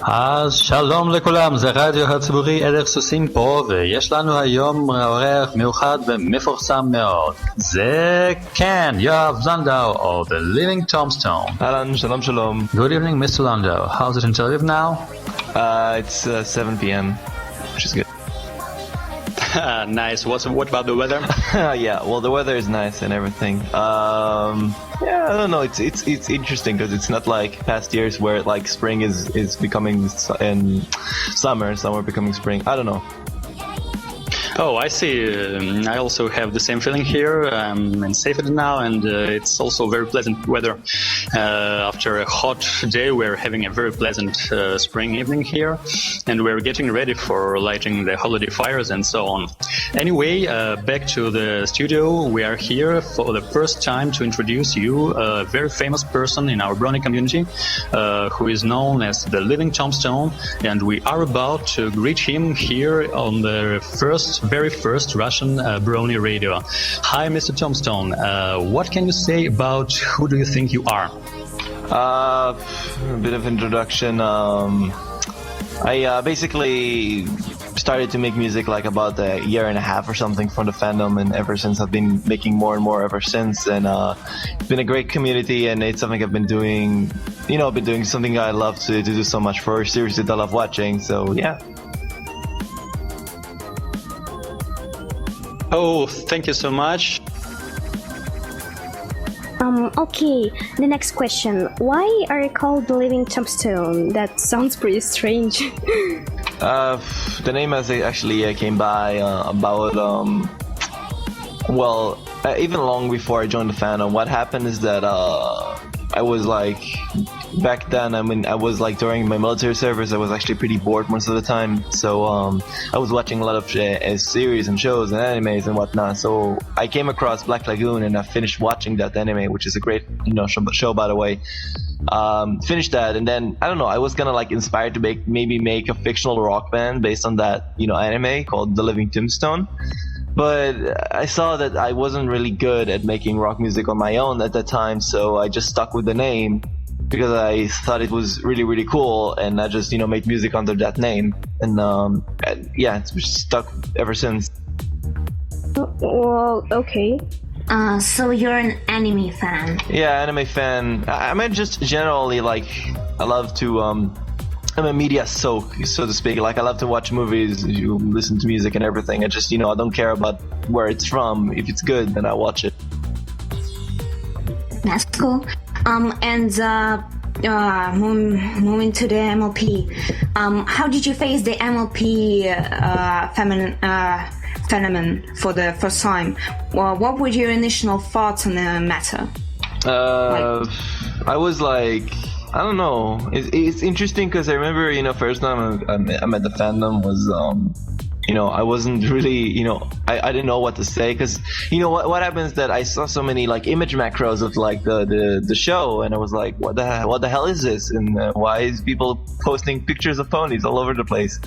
אז שלום לכולם, זה רדיו הציבורי ערך סוסים פה, ויש לנו היום אורח מיוחד ומפורסם מאוד. זה כן, יואב לנדאו, or the Living Tombstone. אהלן, שלום שלום. Good evening, Mr. Landau. How's it in Tel Aviv now? It's 7 p.m., which is good. Nice. What about the weather? Yeah, well, the weather is nice and everything. Yeah, I don't know. It's interesting because it's not like past years where like spring is becoming and summer becoming spring. I don't know. Oh, I see. I also have the same feeling here. I'm in Safety now, and it's also very pleasant weather. After a hot day, we're having a very pleasant spring evening here, and we're getting ready for lighting the holiday fires and so on. Anyway, back to the studio. We are here for the first time to introduce you a very famous person in our Brony community, who is known as the Living Tombstone, and we are about to greet him here on the very first Russian Brony radio. Hi, Mr. Tombstone. What can you say about who do you think you are? A bit of introduction. I basically started to make music like about a year and a half or something from the fandom, and ever since I've been making more and more ever since. And it's been a great community, and it's something I've been doing. I've been doing something I love to do so much for, series that I love watching. So yeah. Oh, thank you so much. Okay, the next question. Why are you called the Living Tombstone? That sounds pretty strange. The name actually came by about even long before I joined the fandom. What happened is that I was like, back then, I was like during my military service, I was actually pretty bored most of the time. So I was watching a lot of series and shows and animes and whatnot. So I came across Black Lagoon, and I finished watching that anime, which is a great show by the way. Finished that, and then I don't know, I was kind of like inspired to make a fictional rock band based on that anime called The Living Tombstone. But I saw that I wasn't really good at making rock music on my own at that time, so I just stuck with the name because I thought it was really, really cool, and I just made music under that name, and yeah, it's stuck ever since. Well, okay. So you're an anime fan? Yeah, anime fan. I mean, just generally, like, I love to I'm a media soak, so to speak. Like, I love to watch movies, you listen to music and everything. I just, I don't care about where it's from. If it's good, then I watch it. That's cool. And moving to the MLP, how did you face the MLP phenomenon for the first time? Well, what were your initial thoughts on the matter? I was like, I don't know. It's interesting because I remember, first time I met the fandom was, I wasn't really, I didn't know what to say because, what happens is that I saw so many like image macros of like the show, and I was like, what the hell is this? And why is people posting pictures of ponies all over the place?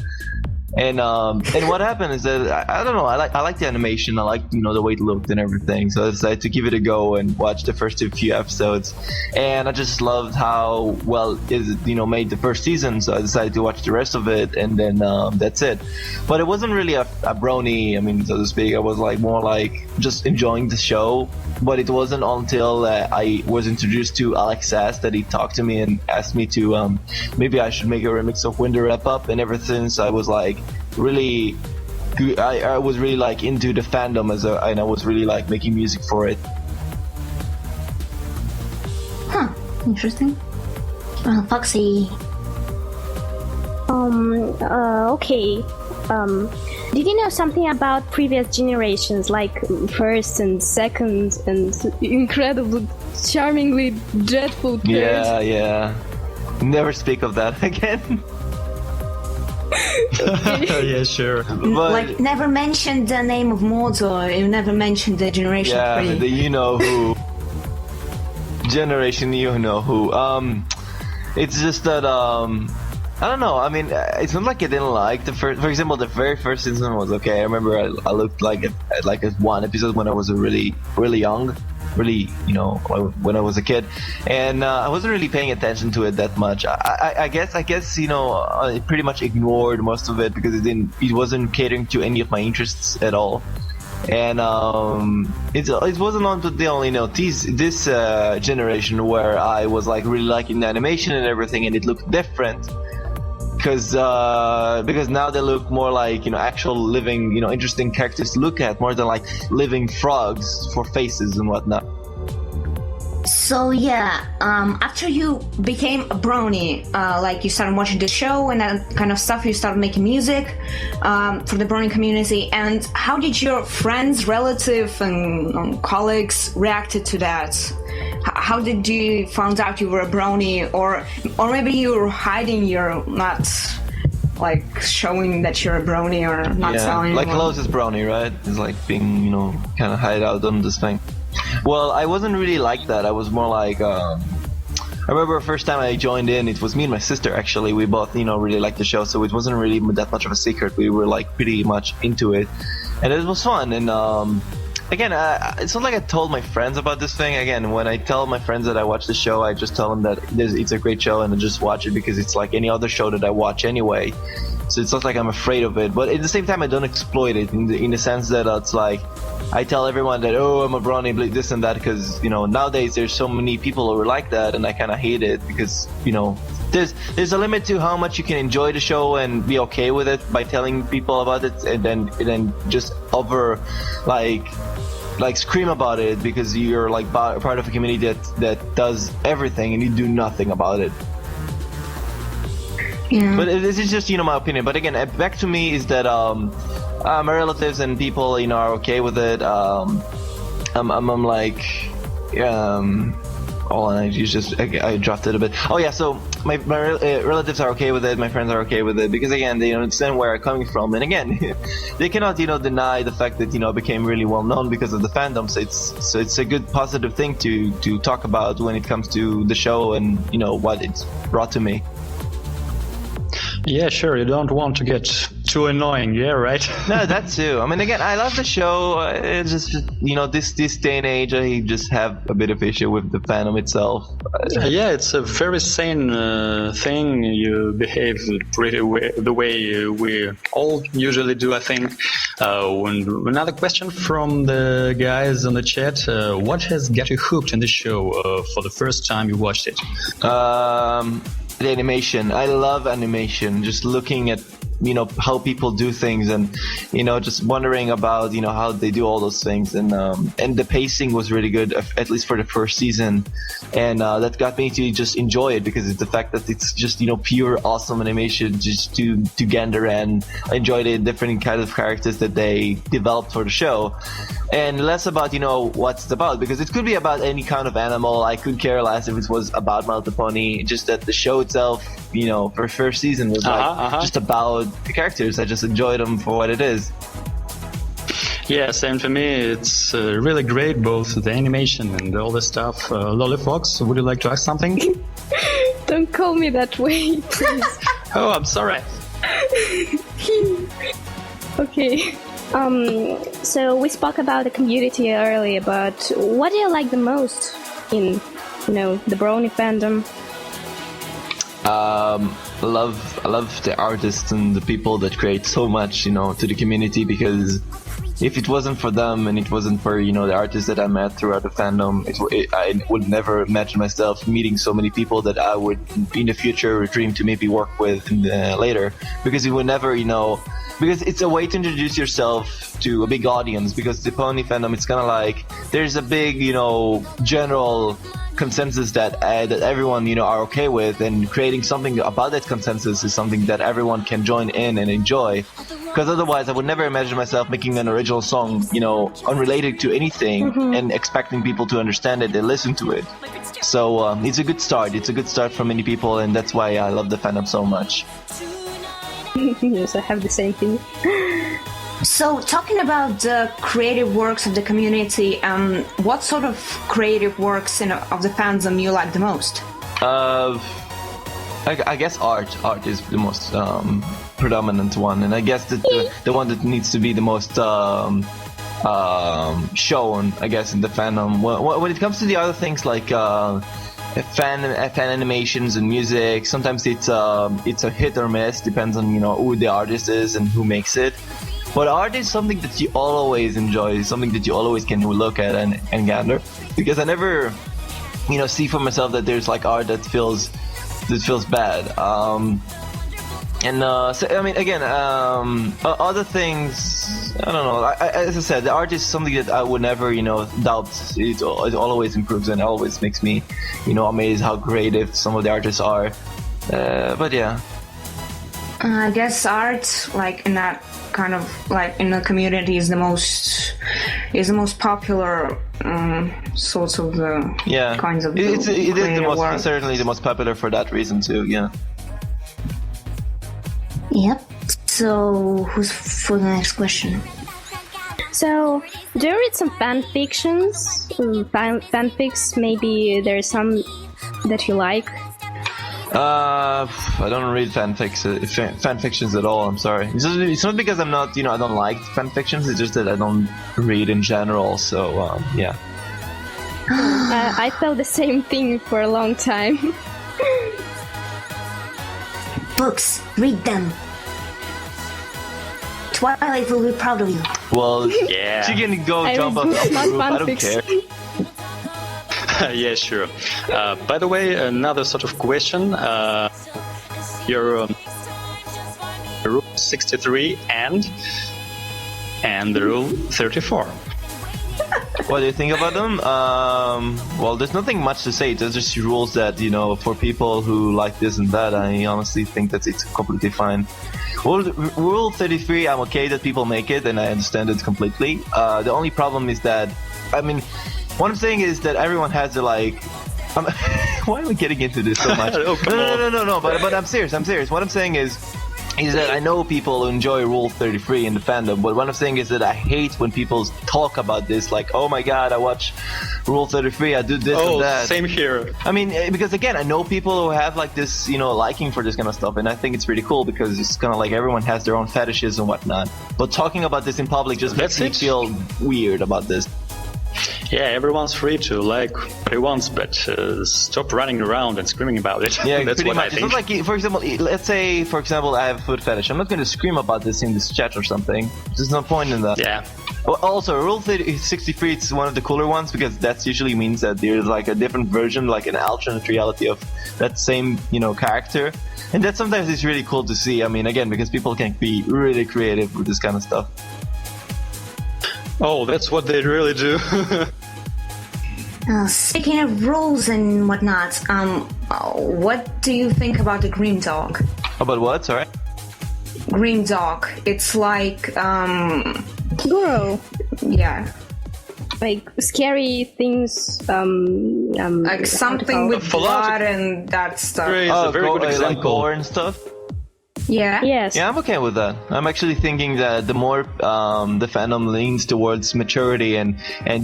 And what happened is that I don't know. I like the animation. I like the way it looked and everything. So I decided to give it a go and watch the first few episodes. And I just loved how well it made the first season. So I decided to watch the rest of it, and then that's it. But it wasn't really a brony. I mean, so to speak. I was like more like just enjoying the show. But it wasn't until I was introduced to Alex Sass that he talked to me and asked me to maybe I should make a remix of Winter Wrap Up. And ever since I was like really I was really like into the fandom and I was really like making music for it. Huh, interesting. Foxy. Okay. Did you know something about previous generations, like first and second and incredibly, charmingly dreadful third? Yeah. Never speak of that again. Yeah, sure. But, like, never mentioned the name of Mordor. You never mentioned the Generation 3. Yeah, the you know who. Generation you know who. It's just that I don't know. I mean, it's not like I didn't like the first. For example, the very first season was okay. I remember I looked at one episode when I was really, really young, really, when I was a kid, and I wasn't really paying attention to it that much. I guess I pretty much ignored most of it because it wasn't catering to any of my interests at all. And it wasn't until this generation where I was like really liking the animation and everything, and it looked different. Because now they look more like actual living interesting characters to look at, more than like living frogs for faces and whatnot. So yeah, after you became a brony, like you started watching the show and that kind of stuff, you started making music for the brony community. And how did your friends, relatives, and colleagues reacted to that? How did you find out you were a brony, or maybe you were hiding, you're not like showing that you're a brony or not telling like anyone? closest brony, right? It's like being kind of hide out on this thing. Well, I wasn't really like that. I was more like I remember the first time I joined in, it was me and my sister actually. We both really liked the show, so it wasn't really that much of a secret. We were like pretty much into it, and it was fun. And again, it's not like I told my friends about this thing. Again, when I tell my friends that I watch the show, I just tell them that it's a great show and I just watch it because it's like any other show that I watch anyway. So it's not like I'm afraid of it. But at the same time, I don't exploit it in the sense that it's like I tell everyone that, oh, I'm a brony, this and that, because nowadays there's so many people who are like that, and I kind of hate it because there's a limit to how much you can enjoy the show and be okay with it by telling people about it, and then just over like scream about it because you're like part of a community that does everything and you do nothing about it. Yeah. But this is just my opinion. But again, back to me is that my relatives and people are okay with it. I'm like I dropped it a bit. Oh yeah, so my relatives are okay with it. My friends are okay with it because again, they understand where I'm coming from, and again, they cannot deny the fact that I became really well known because of the fandom. So it's a good positive thing to talk about when it comes to the show and what it's brought to me. Yeah, sure. You don't want to get too annoying, yeah, right? No, that too. I mean, again, I love the show. It's just this day and age, I just have a bit of issue with the fandom itself. Yeah, it's a very sane thing. You behave the way we all usually do, I think. Another question from the guys on the chat. What has got you hooked in the show for the first time you watched it? The animation. I love animation. Just looking at how people do things and just wondering about how they do all those things, and the pacing was really good, at least for the first season, and that got me to just enjoy it because it's the fact that it's just pure awesome animation just to gander and enjoy the different kinds of characters that they developed for the show, and less about what it's about, because it could be about any kind of animal. I could care less if it was about My Little Pony. Just that the show itself for first season was just about the characters. I just enjoyed them for what it is. Yeah, same for me. It's really great, both the animation and all the stuff. Lollyfox, would you like to ask something? Don't call me that way, please. Oh, I'm sorry. Okay. So we spoke about the community earlier, but what do you like the most in, the brony fandom? I love the artists and the people that create so much, to the community, because if it wasn't for them and it wasn't for, the artists that I met throughout the fandom, I would never imagine myself meeting so many people that I would in the future dream to maybe work with later, because it would never, because it's a way to introduce yourself to a big audience, because the pony fandom, it's kind of like there's a big, general consensus that everyone are okay with, and creating something about that consensus is something that everyone can join in and enjoy, because otherwise I would never imagine myself making an original song unrelated to anything and expecting people to understand it and listen to it. So it's a good start for many people, and that's why I love the fandom so much. Yes, I have the same thing. So, talking about the creative works of the community, what sort of creative works of the fandom you like the most? I guess art. Art is the most predominant one, and I guess the one that needs to be the most shown, I guess, in the fandom. When it comes to the other things like fan animations and music, sometimes it's a hit or miss, depends on who the artist is and who makes it. But art is something that you always enjoy, something that you always can look at and gather. Because I never, see for myself that there's like art that feels bad. So I mean, again, other things, I don't know. As I said, the art is something that I would never, doubt. It always improves and always makes me, amazed how creative some of the artists are. But yeah. I guess art, like in that kind of like in the community, is the most popular sorts of the kinds of. It is the most, certainly the most popular for that reason too. Yeah. Yep. So who's for the next question? So, do you read some fan fictions? Fanfics? Maybe there's some that you like. I don't read fan fictions at all. I'm sorry. It's not because I'm not, I don't like fan fictions. It's just that I don't read in general. So yeah. I felt the same thing for a long time. Books, read them. Twilight will be proud of you. Well, yeah. She can go jump off the roof. I don't care. Yeah, sure. By the way, another sort of question. Your rule 63 and the rule 34. What do you think about them? Well, there's nothing much to say. There's just rules that, for people who like this and that, I honestly think that it's completely fine. Rule 33, I'm okay that people make it, and I understand it completely. The only problem is that, what I'm saying is that everyone has to why am I getting into this so much? No, but I'm serious. What I'm saying is that I know people who enjoy Rule 33 in the fandom, but what I'm saying is that I hate when people talk about this, like, oh my god, I watch Rule 33, I do this and that. Same here. Because again, I know people who have like this, liking for this kind of stuff, and I think it's really cool because it's kind of like everyone has their own fetishes and whatnot. But talking about this in public just makes me feel weird about this. Yeah, everyone's free to like what he wants, but stop running around and screaming about it. Yeah, that's what much. I think. It's not like, for example, let's say, I have a foot fetish. I'm not going to scream about this in this chat or something. There's no point in that. Yeah. Well, also, Rule 63 is one of the cooler ones because that usually means that there's like a different version, like an alternate reality of that same, character. And that sometimes is really cool to see. Again, because people can be really creative with this kind of stuff. Oh, that's what they really do. Speaking of rules and whatnot, what do you think about the Grim Dog? About what? Sorry? Grim Dog. It's like, Guru. Yeah. Like scary things, like something with blood and that stuff. It's a very good example. Like gore and stuff? Yeah. Yes. Yeah, I'm okay with that. I'm actually thinking that the more the fandom leans towards maturity and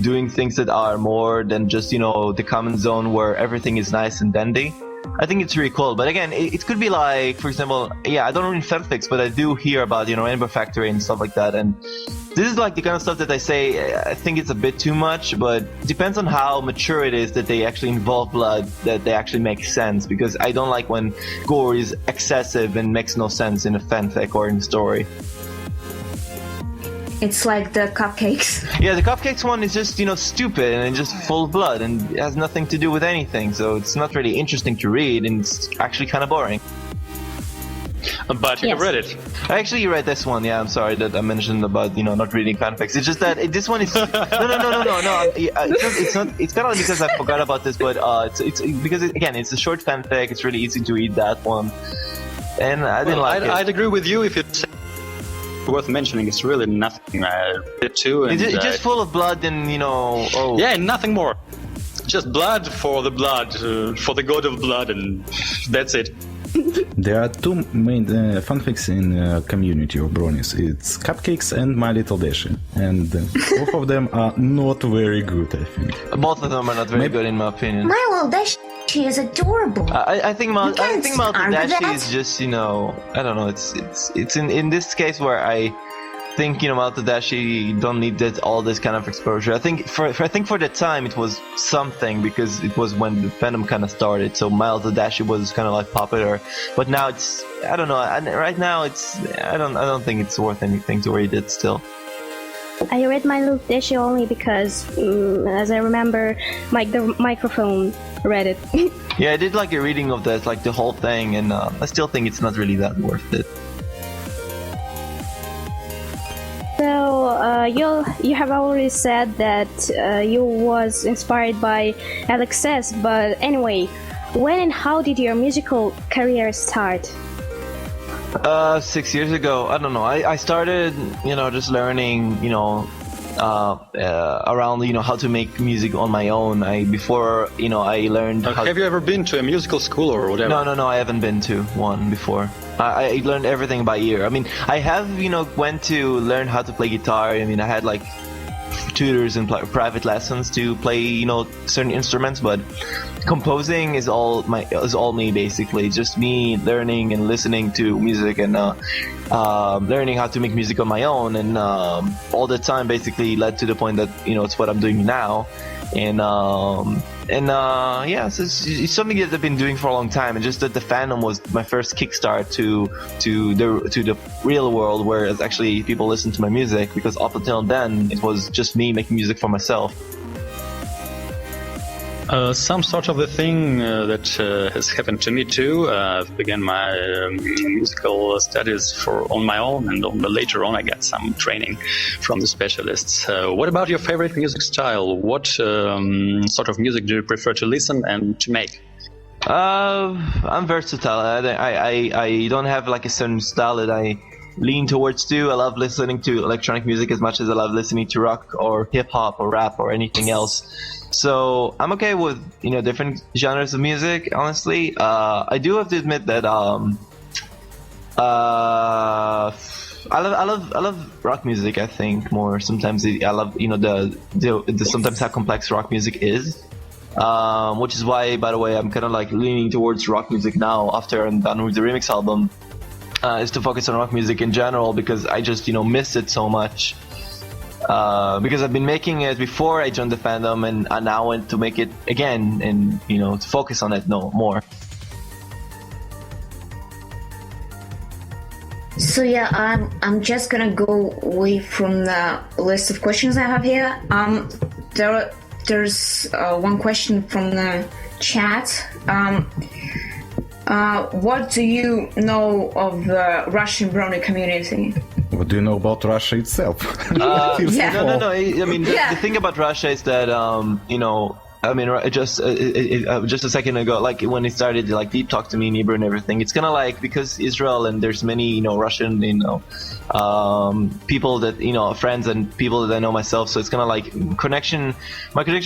doing things that are more than just, the common zone where everything is nice and dandy, I think it's really cool. But again, it could be like, for example, I don't read fanfics, but I do hear about, Rainbow Factory and stuff like that. And this is like the kind of stuff that I say, I think it's a bit too much, but it depends on how mature it is that they actually involve blood, that they actually make sense. Because I don't like when gore is excessive and makes no sense in a fanfic or in a story. It's like the cupcakes. Yeah, the cupcakes one is just, stupid and just full of blood and it has nothing to do with anything. So it's not really interesting to read and it's actually kind of boring. But you read it. I actually read this one. Yeah, I'm sorry that I mentioned about not reading fanfics. It's just that this one is no. It's not. It's kind of because I forgot about this, but it's because it's a short fanfic. It's really easy to read that one, and I didn't like it. I'd agree with you if it's worth mentioning. It's really nothing. It too. And, it's just full of blood and Yeah, nothing more. Just blood for the blood, for the god of blood, and that's it. There are two main fanfics in community of bronies. It's Cupcakes and My Little Dashi, and both of them are not very good, I think. Both of them are not very good in my opinion. My Little Dashi is adorable. I think My Little Dashi is just I don't know. It's in this case where think Maltadashi don't need all this kind of exposure. I think for the time it was something, because it was when the fandom kind of started. So Maltadashi was kind of like popular, but now it's, I don't know. And right now I don't think it's worth anything to read it still. I read My Little Dashi only because, as I remember, the microphone read it. Yeah, I did like a reading of that, like the whole thing, and I still think it's not really that worth it. So you have already said that you was inspired by Alexis, but anyway, when and how did your musical career start? 6 years ago. I don't know. I started, just learning, around, how to make music on my own. I learned. Have you ever been to a musical school or whatever? No, I haven't been to one before. I learned everything by ear. I mean, I have, went to learn how to play guitar. I mean, I had like tutors and private lessons to play, certain instruments, but composing is all me, basically. Just me learning and listening to music and learning how to make music on my own, and all the time basically led to the point that it's what I'm doing now. Yeah, so it's something that I've been doing for a long time, and just that the fandom was my first kickstart to the real world, where it's actually people listen to my music, because up until then it was just me making music for myself. Some sort of a thing that has happened to me too. I've began my musical studies on my own, and later on I got some training from the specialists. What about your favorite music style? What sort of music do you prefer to listen and to make? I'm versatile. I don't have like a certain style that I lean towards too. I love listening to electronic music as much as I love listening to rock or hip hop or rap or anything else. So I'm okay with different genres of music. Honestly, I do have to admit that I love rock music. I think more sometimes. I love the sometimes how complex rock music is, which is why, by the way, I'm kind of like leaning towards rock music now after I'm done with the remix album. Is to focus on rock music in general, because I just miss it so much. Because I've been making it before I joined the fandom, and I now want to make it again, and to focus on it more. So yeah, I'm just gonna go away from the list of questions I have here. There's one question from the chat. What do you know of the Russian brownie community? What do you know about Russia itself? No. I mean, the thing about Russia is that, I mean, just a second ago, like when it started, like deep talk to me in Hebrew and everything, it's kind of like, because Israel and there's many, Russian, people that, friends and people that I know myself. So it's kind of like my connection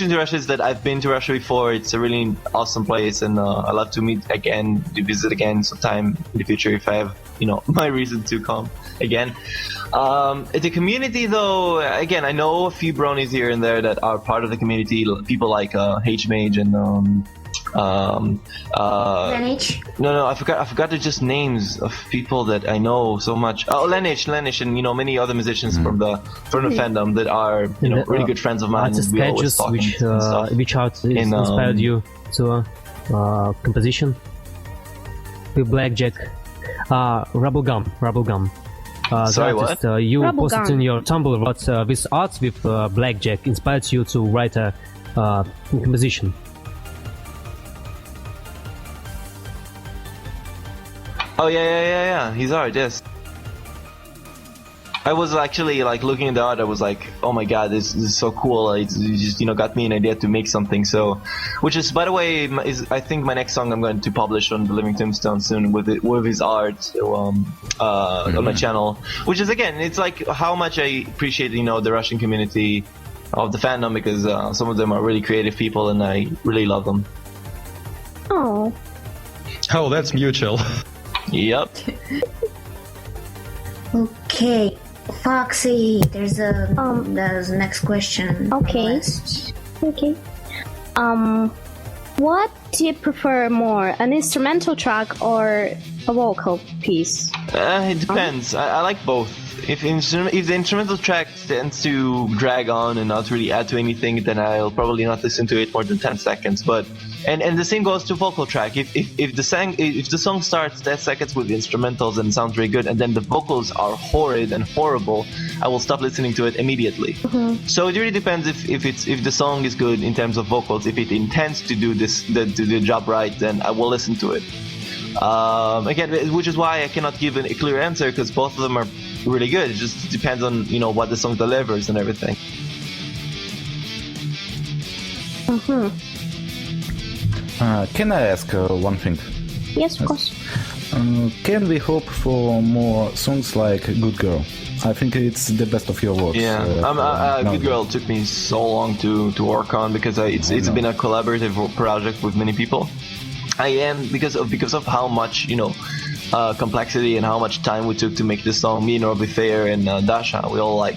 to Russia is that I've been to Russia before. It's a really awesome place, and I love to meet again, to visit again sometime in the future if I have, my reason to come again. The community, though, again, I know a few bronies here and there that are part of the community. People like H-Mage and Lenich? No, I forgot the just names of people that I know so much. Oh, Lenich, and many other musicians from the fandom that are really good friends of mine. Artist sketches which art inspired you to composition with Blackjack. Rubblegum. Sorry, artist, what? You Rubblegum. posted in your Tumblr what this art with Blackjack inspired you to write a composition. Oh yeah. He's art, yes. I was actually like looking at the art. I was like, oh my god, this is so cool. It just got me an idea to make something. So, which is, by the way, I think my next song I'm going to publish on the Living Tombstone soon with his art on my channel. Which is, again, it's like how much I appreciate the Russian community of the fandom, because some of them are really creative people and I really love them. Oh. Oh, that's mutual. Yep. Okay, Foxy, there's the next question. Okay. Okay. What do you prefer more, an instrumental track or a vocal piece? It depends. I like both. If the instrumental track tends to drag on and not really add to anything, then I'll probably not listen to it more than 10 seconds. But and the same goes to vocal track. If the song starts 10 seconds with the instrumentals and sounds very good, and then the vocals are horrid and horrible, I will stop listening to it immediately. Mm-hmm. So it really depends if the song is good in terms of vocals. If it intends to do the job right, then I will listen to it. Again, which is why I cannot give a clear answer, because both of them are really good. It just depends on what the song delivers and everything. Mm-hmm. Can I ask one thing? Yes, of course. Can we hope for more songs like Good Girl? I think it's the best of your works. Yeah, Good Girl took me so long to work on, because it's been a collaborative project with many people. I am because of how much complexity and how much time we took to make this song. Me and Robbie Fair and Dasha, we all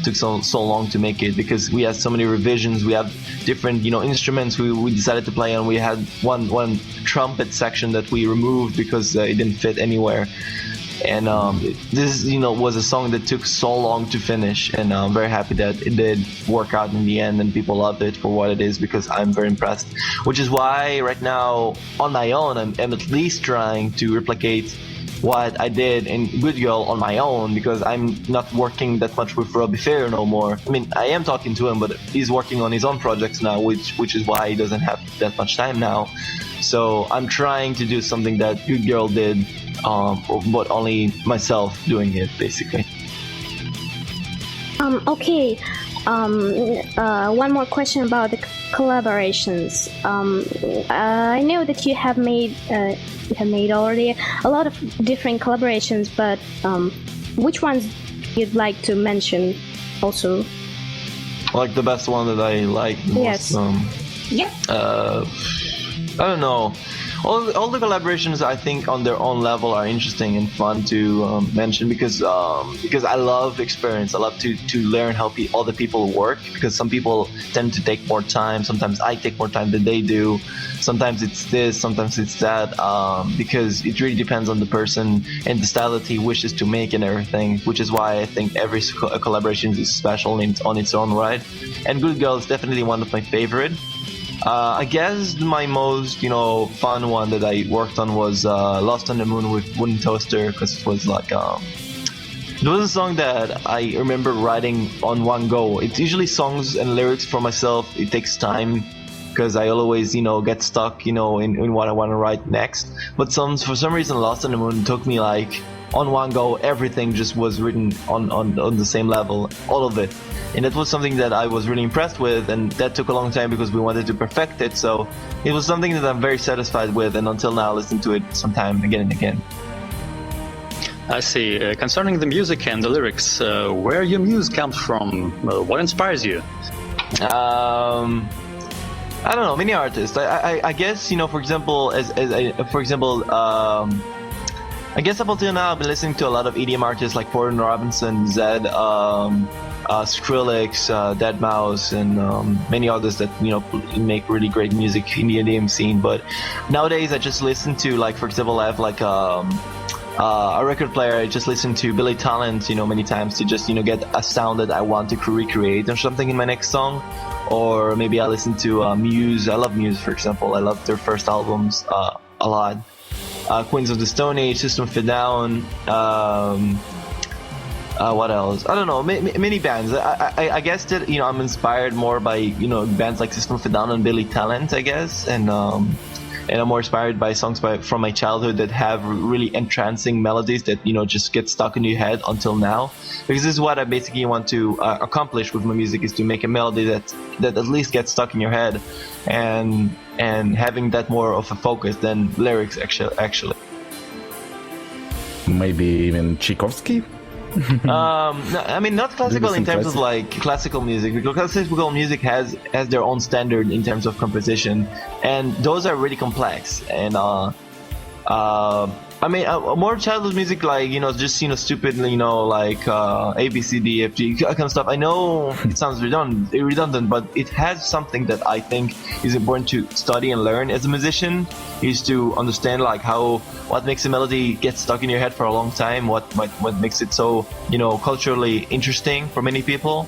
took so long to make it, because we had so many revisions. We have different instruments we decided to play on. We had one trumpet section that we removed because it didn't fit anywhere. And this was a song that took so long to finish, and I'm very happy that it did work out in the end and people loved it for what it is, because I'm very impressed. Which is why right now on my own I'm at least trying to replicate what I did in Good Girl on my own, because I'm not working that much with Robbie Fair no more. I mean, I am talking to him, but he's working on his own projects now, which is why he doesn't have that much time now. So I'm trying to do something that Good Girl did, but only myself doing it, basically. Okay. One more question about the collaborations. I know that you have made already a lot of different collaborations, but which ones you'd like to mention also? Like the best one that I like most? Yes. I don't know. All the collaborations, I think, on their own level are interesting and fun to mention, because I love experience. I love to learn how all the people work, because some people tend to take more time. Sometimes I take more time than they do. Sometimes it's this, sometimes it's that, because it really depends on the person and the style that he wishes to make and everything, which is why I think every collaboration is special on its own right. And Good Girl is definitely one of my favorite. I guess my most, fun one that I worked on was Lost on the Moon with Wooden Toaster, because it was it was a song that I remember writing on one go. It's usually songs and lyrics for myself. It takes time, because I always, get stuck, in what I want to write next. But for some reason, Lost on the Moon took me on one go. Everything just was written on the same level, all of it. And that was something that I was really impressed with, and that took a long time because we wanted to perfect it. So it was something that I'm very satisfied with, and until now I listen to it sometime again and again. I see. Concerning the music and the lyrics, where your muse comes from? What inspires you? I don't know, many artists. I guess, for example, I guess up until now I've been listening to a lot of EDM artists like Porter Robinson, Zed, Skrillex, Deadmau5, and many others that make really great music in the EDM scene. But nowadays I just listen to, for example, I have a record player. I just listen to Billy Talent many times to just get a sound that I want to recreate or something in my next song. Or maybe I listen to Muse. I love Muse, for example. I love their first albums a lot. Queens of the Stone Age, System of a Down. What else? I don't know. Many bands. I guess that I'm inspired more by bands like System of a Down and Billy Talent, I guess, and I'm more inspired by songs from my childhood that have really entrancing melodies that just get stuck in your head until now. Because this is what I basically want to accomplish with my music, is to make a melody that at least gets stuck in your head, and having that more of a focus than lyrics actually. Maybe even Tchaikovsky? No, I mean, not classical in terms of classical music, because classical music has their own standard in terms of composition, and those are really complex. And I mean, more childhood music, like, just, stupid, like A, B, C, D, F, G, kind of stuff. I know it sounds redundant, but it has something that I think is important to study and learn as a musician, is to understand, like, what makes a melody get stuck in your head for a long time, what makes it so, culturally interesting for many people.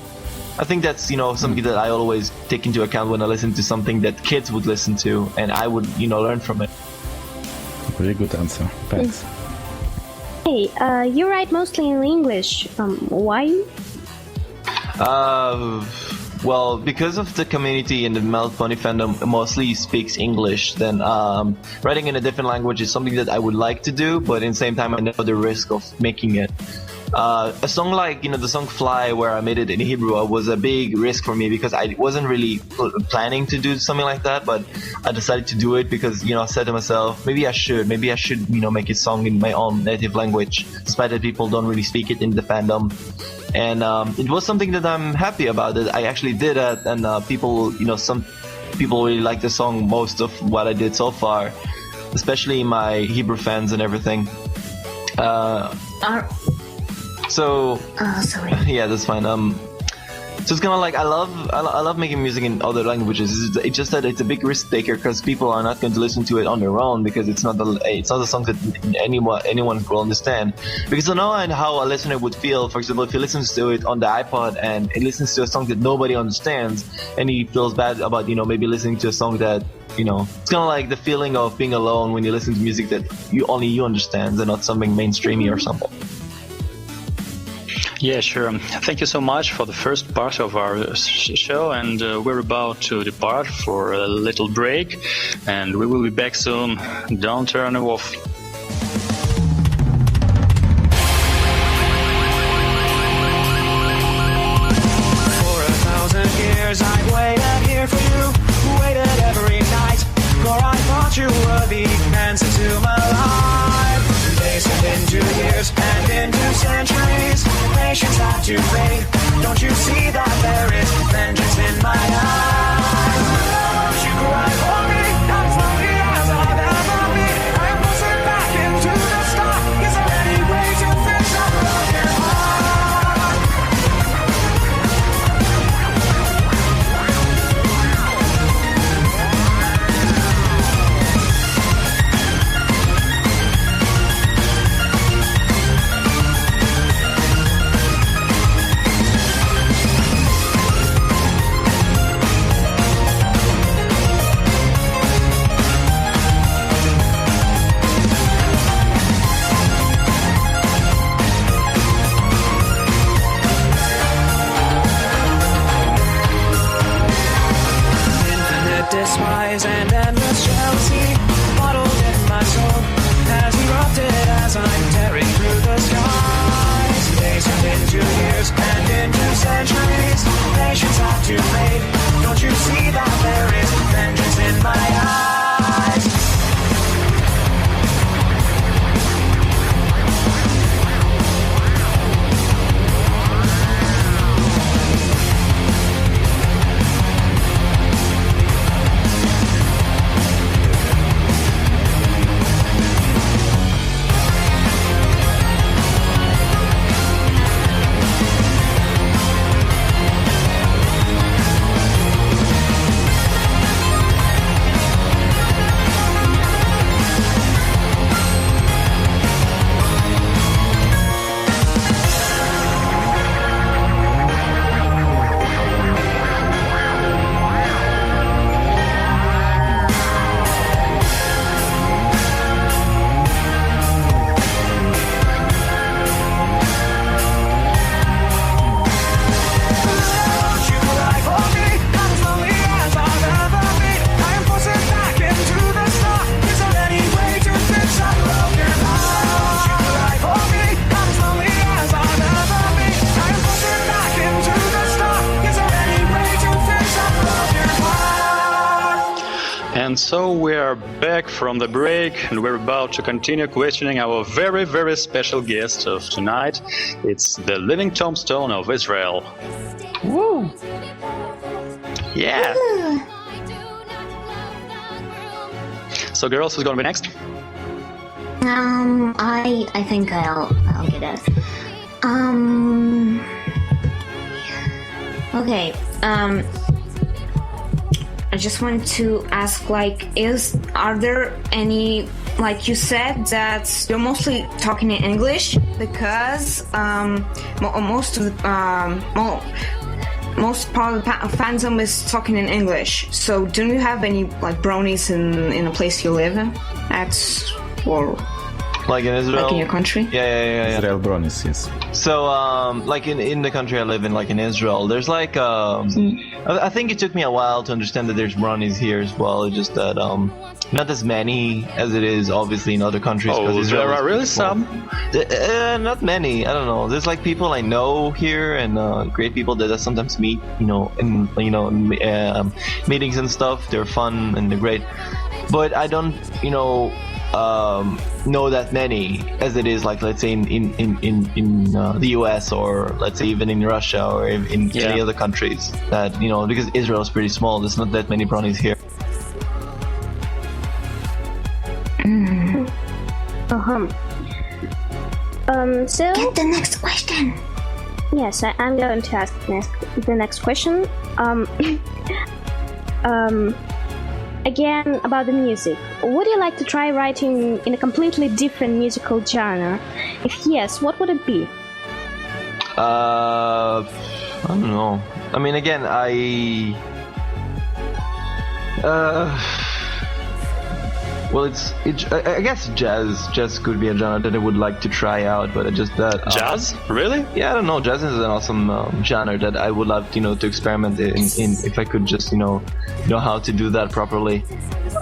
I think that's, something that I always take into account when I listen to something that kids would listen to, and I would, learn from it. Very good answer. Thanks. Hey, you write mostly in English. Why? Well, because of the community in the Melt Pony fandom mostly speaks English, then writing in a different language is something that I would like to do, but at the same time I know the risk of making it. A song like, the song Fly, where I made it in Hebrew, was a big risk for me because I wasn't really planning to do something like that, but I decided to do it because, I said to myself, maybe I should, make a song in my own native language, despite that people don't really speak it in the fandom. And it was something that I'm happy about, that I actually did it, and people, some people really like the song, most of what I did so far, especially my Hebrew fans and everything. So sorry. Yeah, that's fine. So it's kind of like I love making music in other languages. It's just that it's a big risk taker because people are not going to listen to it on their own because it's not a song that anyone will understand. Because I know how a listener would feel. For example, if he listens to it on the iPod and he listens to a song that nobody understands, and he feels bad about maybe listening to a song that it's kind of like the feeling of being alone when you listen to music that only you understand and not something mainstreamy or something. Yeah, sure. Thank you so much for the first part of our show, and we're about to depart for a little break, and we will be back soon. Don't turn off. For 1,000 years I've waited here for you, waited every night, for I thought you were the answer to my life. Days turned into years and into centuries. Patience had to fade. Don't you see that there is vengeance in my eyes? You cry for me, not as lonely as I've ever been. I am pushing back into the sky. Is there any way to fix a broken heart? Despise and endless jealousy bottled in my soul has erupted as I'm tearing through the skies. Days turned into years and into centuries. Patience had to fade. Don't you see that there is vengeance in my eyes? And so we are back from the break, and we're about to continue questioning our very, very special guest of tonight. It's the Living Tombstone of Israel. Woo! Yeah! So girls, who's gonna be next? I think I'll get it. Okay. I just want to ask, like, are there any, like you said that you're mostly talking in English because most part of the fandom is talking in English. So, do you have any like bronies in a place you live at, or like in Israel, like in your country? Yeah. Israel bronies, yes. So, like in the country I live in, like in Israel, there's like, I think it took me a while to understand that there's bronies here as well. It's just that, not as many as it is obviously in other countries. Oh, there are really some? Not many. I don't know. There's like people I know here and great people that I sometimes meet, in meetings and stuff. They're fun and they're great. But I don't, know that many as it is, like, let's say in the US, or let's say even in Russia, or in any other countries that, because Israel is pretty small, there's not that many bronies here. So Get the next question. yes, I'm going to ask the next question. Again, about the music. Would you like to try writing in a completely different musical genre? If yes, what would it be? I don't know. I mean, again, well, I guess jazz could be a genre that I would like to try out, but it's just that Jazz? Really? Yeah, I don't know. Jazz is an awesome genre that I would love, to experiment in if I could just, know how to do that properly.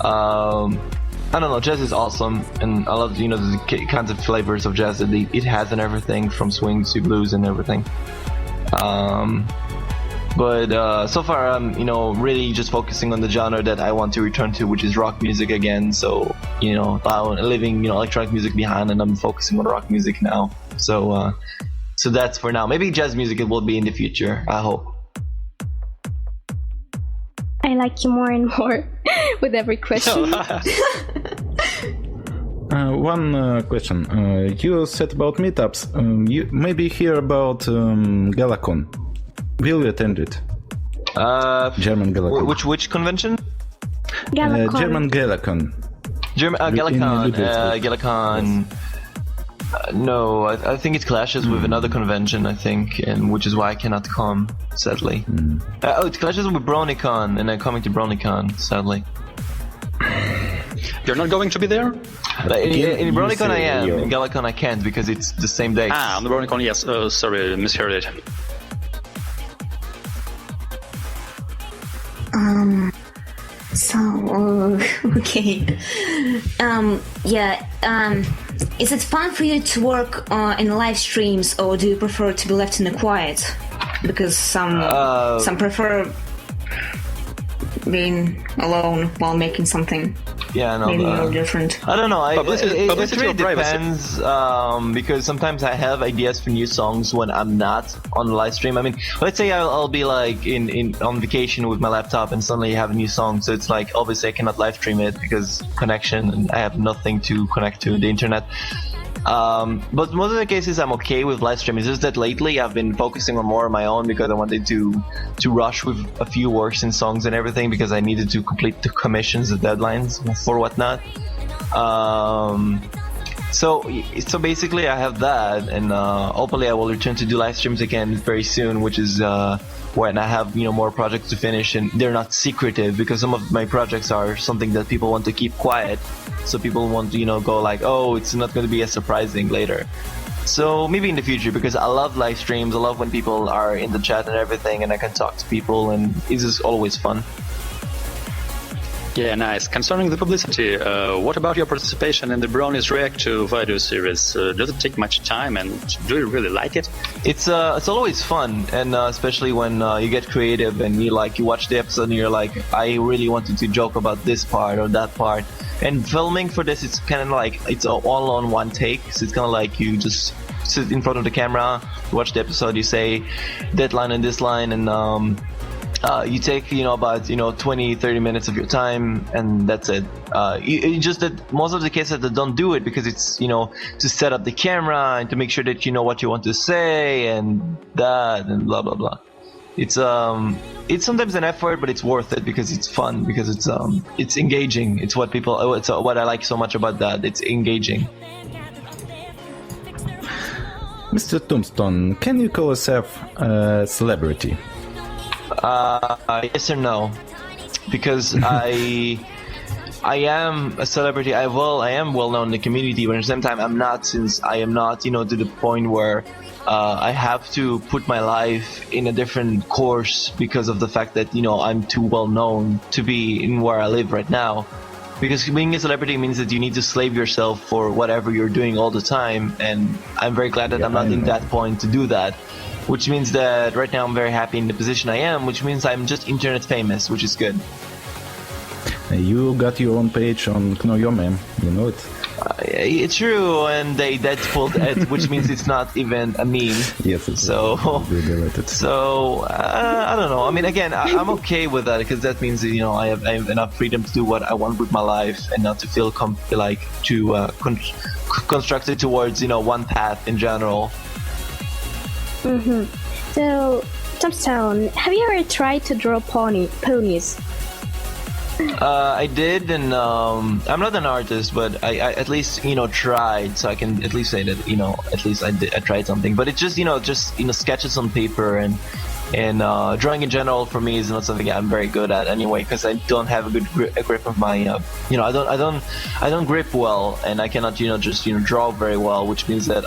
I don't know. Jazz is awesome, and I love, the kinds of flavors of jazz that it has and everything, from swing to blues and everything. But so far, I'm, really just focusing on the genre that I want to return to, which is rock music again. So, I'm leaving, electronic music behind, and I'm focusing on rock music now. So that's for now. Maybe jazz music it will be in the future, I hope. I like you more and more with every question. One question. You said about meetups. You maybe hear about GalaCon. Will you attend it? German GalaCon. Which convention? GalaCon. German GalaCon. GalaCon. No, I think it clashes with another convention, I think, and which is why I cannot come, sadly. It clashes with BronyCon, and I'm coming to BronyCon, sadly. You're not going to be there? In BronyCon I am, in GalaCon I can't, because it's the same day. On the BronyCon, yes. Sorry, misheard it. Okay. Is it fun for you to work in live streams, or do you prefer to be left in the quiet? Because some prefer being alone while making something. Yeah, no, maybe a little different. I don't know. It really privacy. depends, because sometimes I have ideas for new songs when I'm not on the live stream. I mean, let's say I'll be like on vacation with my laptop and suddenly I have a new song. So it's like, obviously I cannot live stream it because connection, and I have nothing to connect to the internet. But most of the cases I'm okay with live streaming. It's just that lately I've been focusing on more on my own because I wanted to rush with a few works and songs and everything, because I needed to complete the commissions, the deadlines for whatnot. So basically I have that, and hopefully I will return to do live streams again very soon, which is when I have more projects to finish, and they're not secretive, because some of my projects are something that people want to keep quiet, so people want to go like, oh, it's not going to be as surprising later. So maybe in the future, because I love live streams, I love when people are in the chat and everything, and I can talk to people, and it's just always fun. Yeah, nice. Concerning the publicity, what about your participation in the Brownies React to video series? Does it take much time, and do you really like it? It's always fun, and especially when you get creative and you watch the episode and you're like, I really wanted to joke about this part or that part. And filming for this, it's kind of like it's all on one take. So it's kind of like you just sit in front of the camera, watch the episode, you say that line and this line, and You take, about, 20, 30 minutes of your time, and that's it. It's just that most of the cases that don't do it because it's, to set up the camera and to make sure that you know what you want to say and that and blah, blah, blah. It's sometimes an effort, but it's worth it because it's fun, because it's engaging. It's what I like so much about that. It's engaging. Mr. Tombstone, can you call yourself a celebrity? Yes or no? Because I am a celebrity. I am well known in the community, but at the same time I'm not, since I am not, to the point where I have to put my life in a different course because of the fact that I'm too well known to be in where I live right now. Because being a celebrity means that you need to slave yourself for whatever you're doing all the time, and I'm very glad that I'm not in that point to do that. Which means that right now I'm very happy in the position I am, which means I'm just internet famous, which is good. You got your own page on Know Your Meme, you know it. It's true, and they pulled it, which means it's not even a meme. Yes, it's so. So I don't know. I mean, again, I'm okay with that because that means that, I have enough freedom to do what I want with my life and not to feel constructed towards one path in general. Mm-hmm. So, Tombstone, have you ever tried to draw ponies? I did, and I'm not an artist, but I at least tried, so I can at least say that at least I tried something. But it's just sketches on paper and drawing in general for me is not something I'm very good at anyway, because I don't have a good grip of my I don't grip well, and I cannot just draw very well, which means that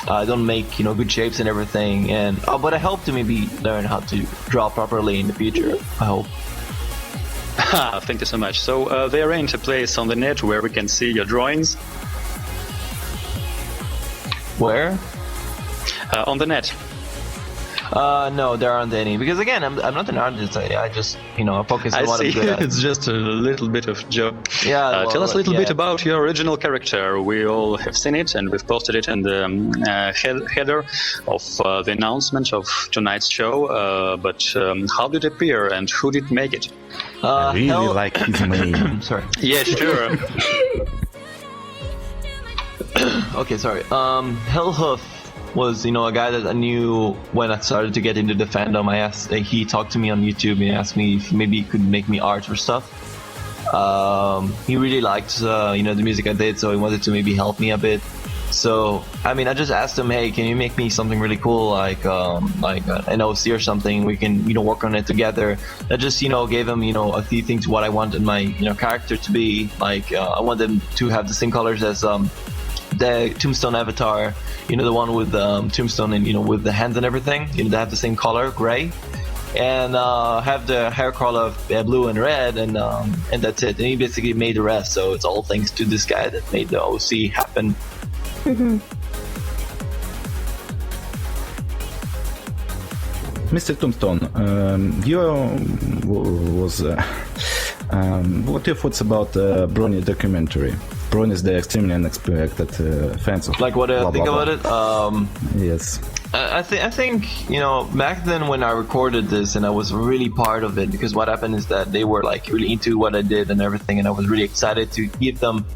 I don't make good shapes and everything, but I hope to maybe learn how to draw properly in the future. I hope. Thank you so much. So they arranged a place on the net where we can see your drawings. Where? On the net. No, there aren't any. Because again, I'm not an artist. I just focus on what I'm good at. It's just a little bit of joke. Yeah. Tell us a little bit about your original character. We all have seen it, and we've posted it in the header of the announcement of tonight's show. But how did it appear, and who did make it? I really like his name. Sorry. Yeah, sure. Okay, sorry. Hellhoof was a guy that I knew when I started to get into the fandom. He talked to me on YouTube and asked me if maybe he could make me art or stuff. He really liked the music I did, so he wanted to maybe help me a bit. So I just asked him, hey, can you make me something really cool, like an OC or something? We can work on it together. I just gave him a few things what I wanted my character to be like. I want them to have the same colors as the Tombstone avatar, the one with Tombstone and with the hands and everything. They have the same color, gray, and have the hair color of blue and red, and that's it. And he basically made the rest. So it's all thanks to this guy that made the OC happen. Mm-hmm. Mr. Tombstone, what are your thoughts about Brony documentary? Brony is the extremely unexpected fans of. Like what I think about it? Yes. I think back then when I recorded this and I was really part of it, because what happened is that they were like really into what I did and everything, and I was really excited to give them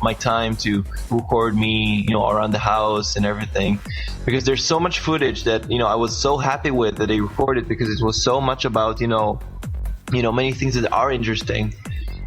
my time to record me around the house and everything, because there's so much footage that I was so happy with that they recorded, because it was so much about many things that are interesting.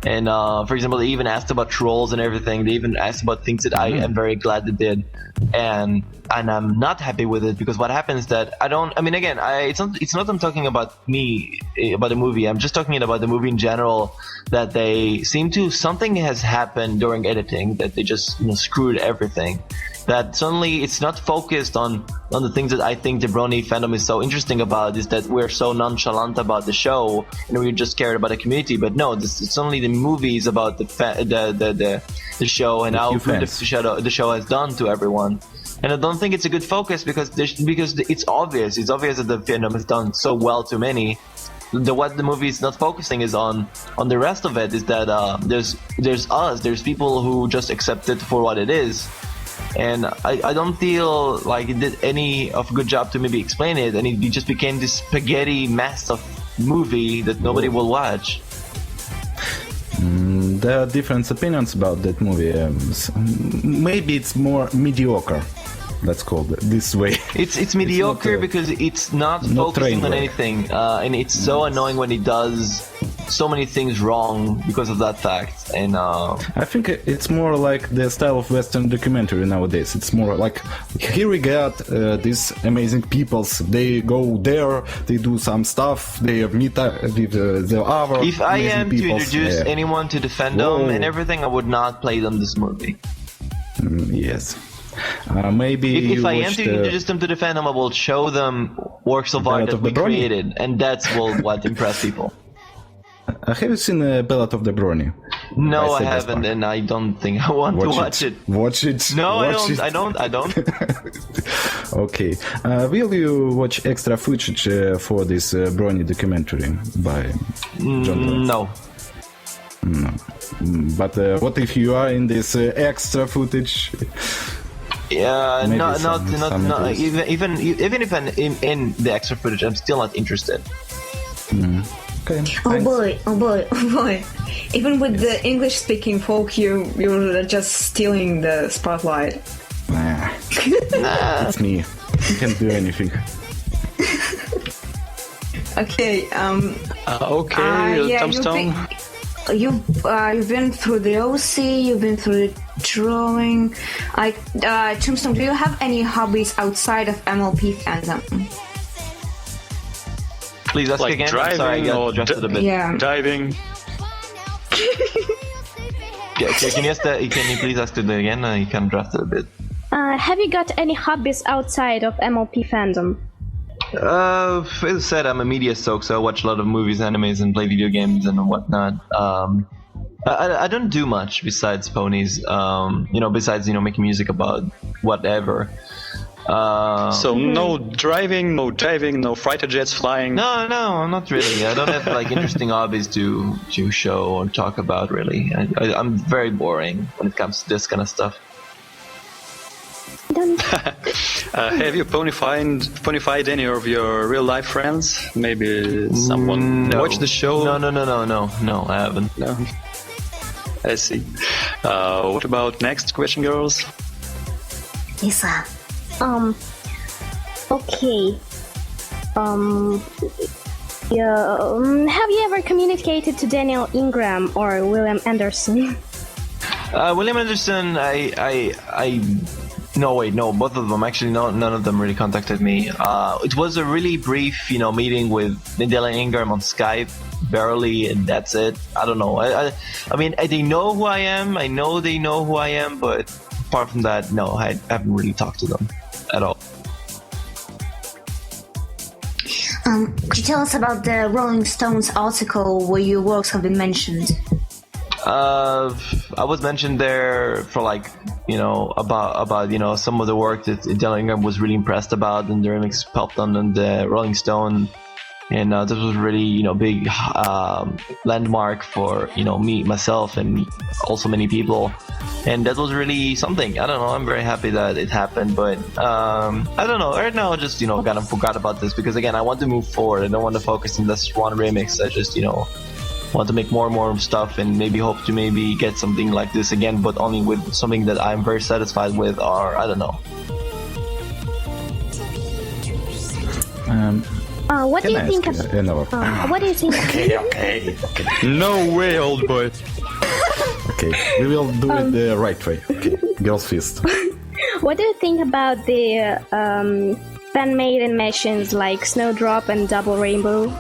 And for example, they even asked about trolls and everything. They even asked about things that I am very glad they did, and I'm not happy with it, because what happens is that it's not I'm talking about me, about the movie. I'm just talking about the movie in general, that they seem to, something has happened during editing that they just screwed everything. That suddenly it's not focused on the things that I think the Brony fandom is so interesting about, is that we're so nonchalant about the show and we're just scared about the community. But no, it's only the movies about the show and how good the show has done to everyone. And I don't think it's a good focus, because it's obvious. It's obvious that the fandom has done so well to many. What the movie is not focusing is on the rest of it, is that there's people who just accept it for what it is. And I don't feel like it did any of a good job to maybe explain it, and it just became this spaghetti mess of movie that nobody will watch. There are different opinions about that movie. Maybe it's more mediocre. Let's call it this way. It's mediocre because it's not focusing on anything, and it's so annoying when it does so many things wrong because of that fact. And I think it's more like the style of Western documentary nowadays. It's more like, here we got these amazing peoples. They go there, they do some stuff, they meet with the other. If I am peoples. to introduce anyone to the fandom and everything, I would not play them this movie. Yes. Maybe if I am to introduce them to the fandom, I will show them works of art that we created, and that's what impress people. Have you seen Ballad of the Brony? No, I haven't, and I don't think I want to watch it. Watch it. No, I don't. Okay. Will you watch extra footage for this Brony documentary by John? No. But what if you are in this extra footage? Yeah, not even if I'm in the extra footage, I'm still not interested. Okay. Oh boy! Even with the English-speaking folk, you're just stealing the spotlight. Nah. It's me. You can't do anything. Okay. Tombstone. You've been through the OC. You've been through the drawing. Tombstone, do you have any hobbies outside of MLP fandom? Please ask again. Driving, sorry, I got or adjusted a bit. Yeah. Diving. Can you please ask it again? You can draft it a bit. Have you got any hobbies outside of MLP fandom? As I said, I'm a media soak, so I watch a lot of movies, animes, and play video games and whatnot. I don't do much besides ponies. Besides making music about whatever. So no driving, no diving, no fighter jets flying. No, not really. I don't have interesting hobbies to show or talk about. Really, I'm very boring when it comes to this kind of stuff. Have you ponified any of your real life friends? Maybe someone watched the show? No, I haven't. No. I see. What about next question, girls? Lisa. Okay. Have you ever communicated to Daniel Ingram or William Anderson? William Anderson, No, both of them. Actually, none of them really contacted me. It was a really brief, meeting with Daniel Ingram on Skype, barely, and that's it. I don't know. I mean, they know who I am. I know they know who I am, but apart from that, no, I haven't really talked to them at all. Could you tell us about the Rolling Stones article where your works have been mentioned? I was mentioned there for about some of the work that Daniel Ingram was really impressed about, and the remix popped on the Rolling Stone, and this was really big landmark for me, myself, and also many people, and that was really something. I don't know. I'm very happy that it happened, but I don't know. Right now, I just kind of forgot about this because again, I want to move forward. I don't want to focus on this one remix. I just want to make more and more stuff and maybe hope to maybe get something like this again, but only with something that I'm very satisfied with, or I don't know. What do you think of... what do you think... Okay. No way, old boy. Okay, we will do it the right way. Okay, girls fist. What do you think about the fan-made animations like Snowdrop and Double Rainbow?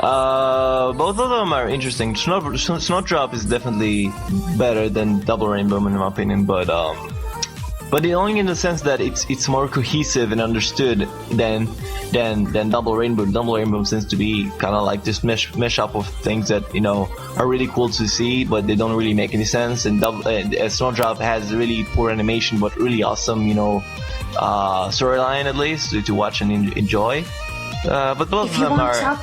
Both of them are interesting. Snowdrop is definitely better than Double Rainbow in my opinion, but only in the sense that it's more cohesive and understood than Double Rainbow. Double Rainbow seems to be kind of like this mesh up of things that are really cool to see, but they don't really make any sense. And Snowdrop has really poor animation, but really awesome storyline at least to watch and enjoy. But both of them are.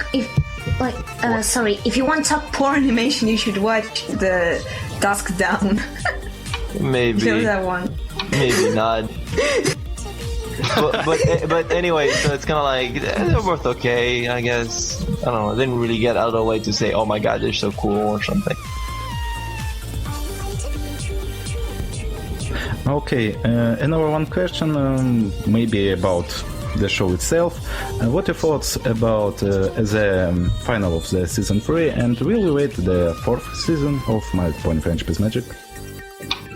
If you want to talk poor animation, you should watch the Dusk Down. Maybe. Kill that one. Maybe not. but anyway, so it's kind of like they're both okay, I guess. I don't know. I didn't really get out of the way to say, "Oh my God, they're so cool" or something. Okay, another one question, maybe about the show itself. What are your thoughts about the final of the season 3, and will you wait the 4th season of My Pony Friendship is Magic?